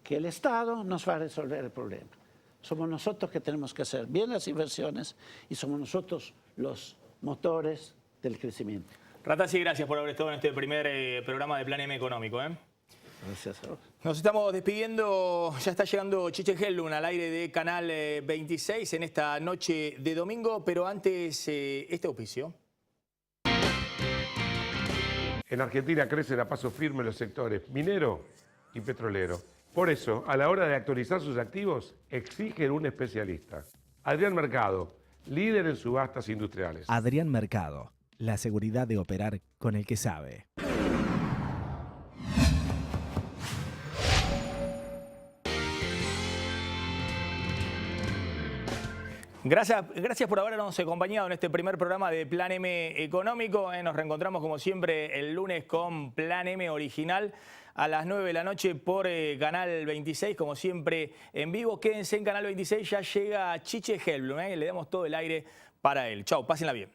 Speaker 12: que el Estado nos va a resolver el problema. Somos nosotros que tenemos que hacer bien las inversiones y somos nosotros los motores del crecimiento.
Speaker 1: Ratazzi, gracias por haber estado en este primer programa de Plan M Económico.
Speaker 12: Gracias a vos.
Speaker 1: Nos estamos despidiendo, ya está llegando Chiche Hellum al aire de Canal 26 en esta noche de domingo, pero antes este auspicio.
Speaker 16: En Argentina crecen a paso firme los sectores minero y petrolero. Por eso, a la hora de actualizar sus activos, exigen un especialista. Adrián Mercado, líder en subastas industriales.
Speaker 17: Adrián Mercado, la seguridad de operar con el que sabe.
Speaker 1: Gracias por habernos acompañado en este primer programa de Plan M Económico. Nos reencontramos como siempre el lunes con Plan M Original a las 9 de la noche por Canal 26, como siempre en vivo. Quédense en Canal 26, ya llega Chiche Hellum, le damos todo el aire para él. Chau, pásenla bien.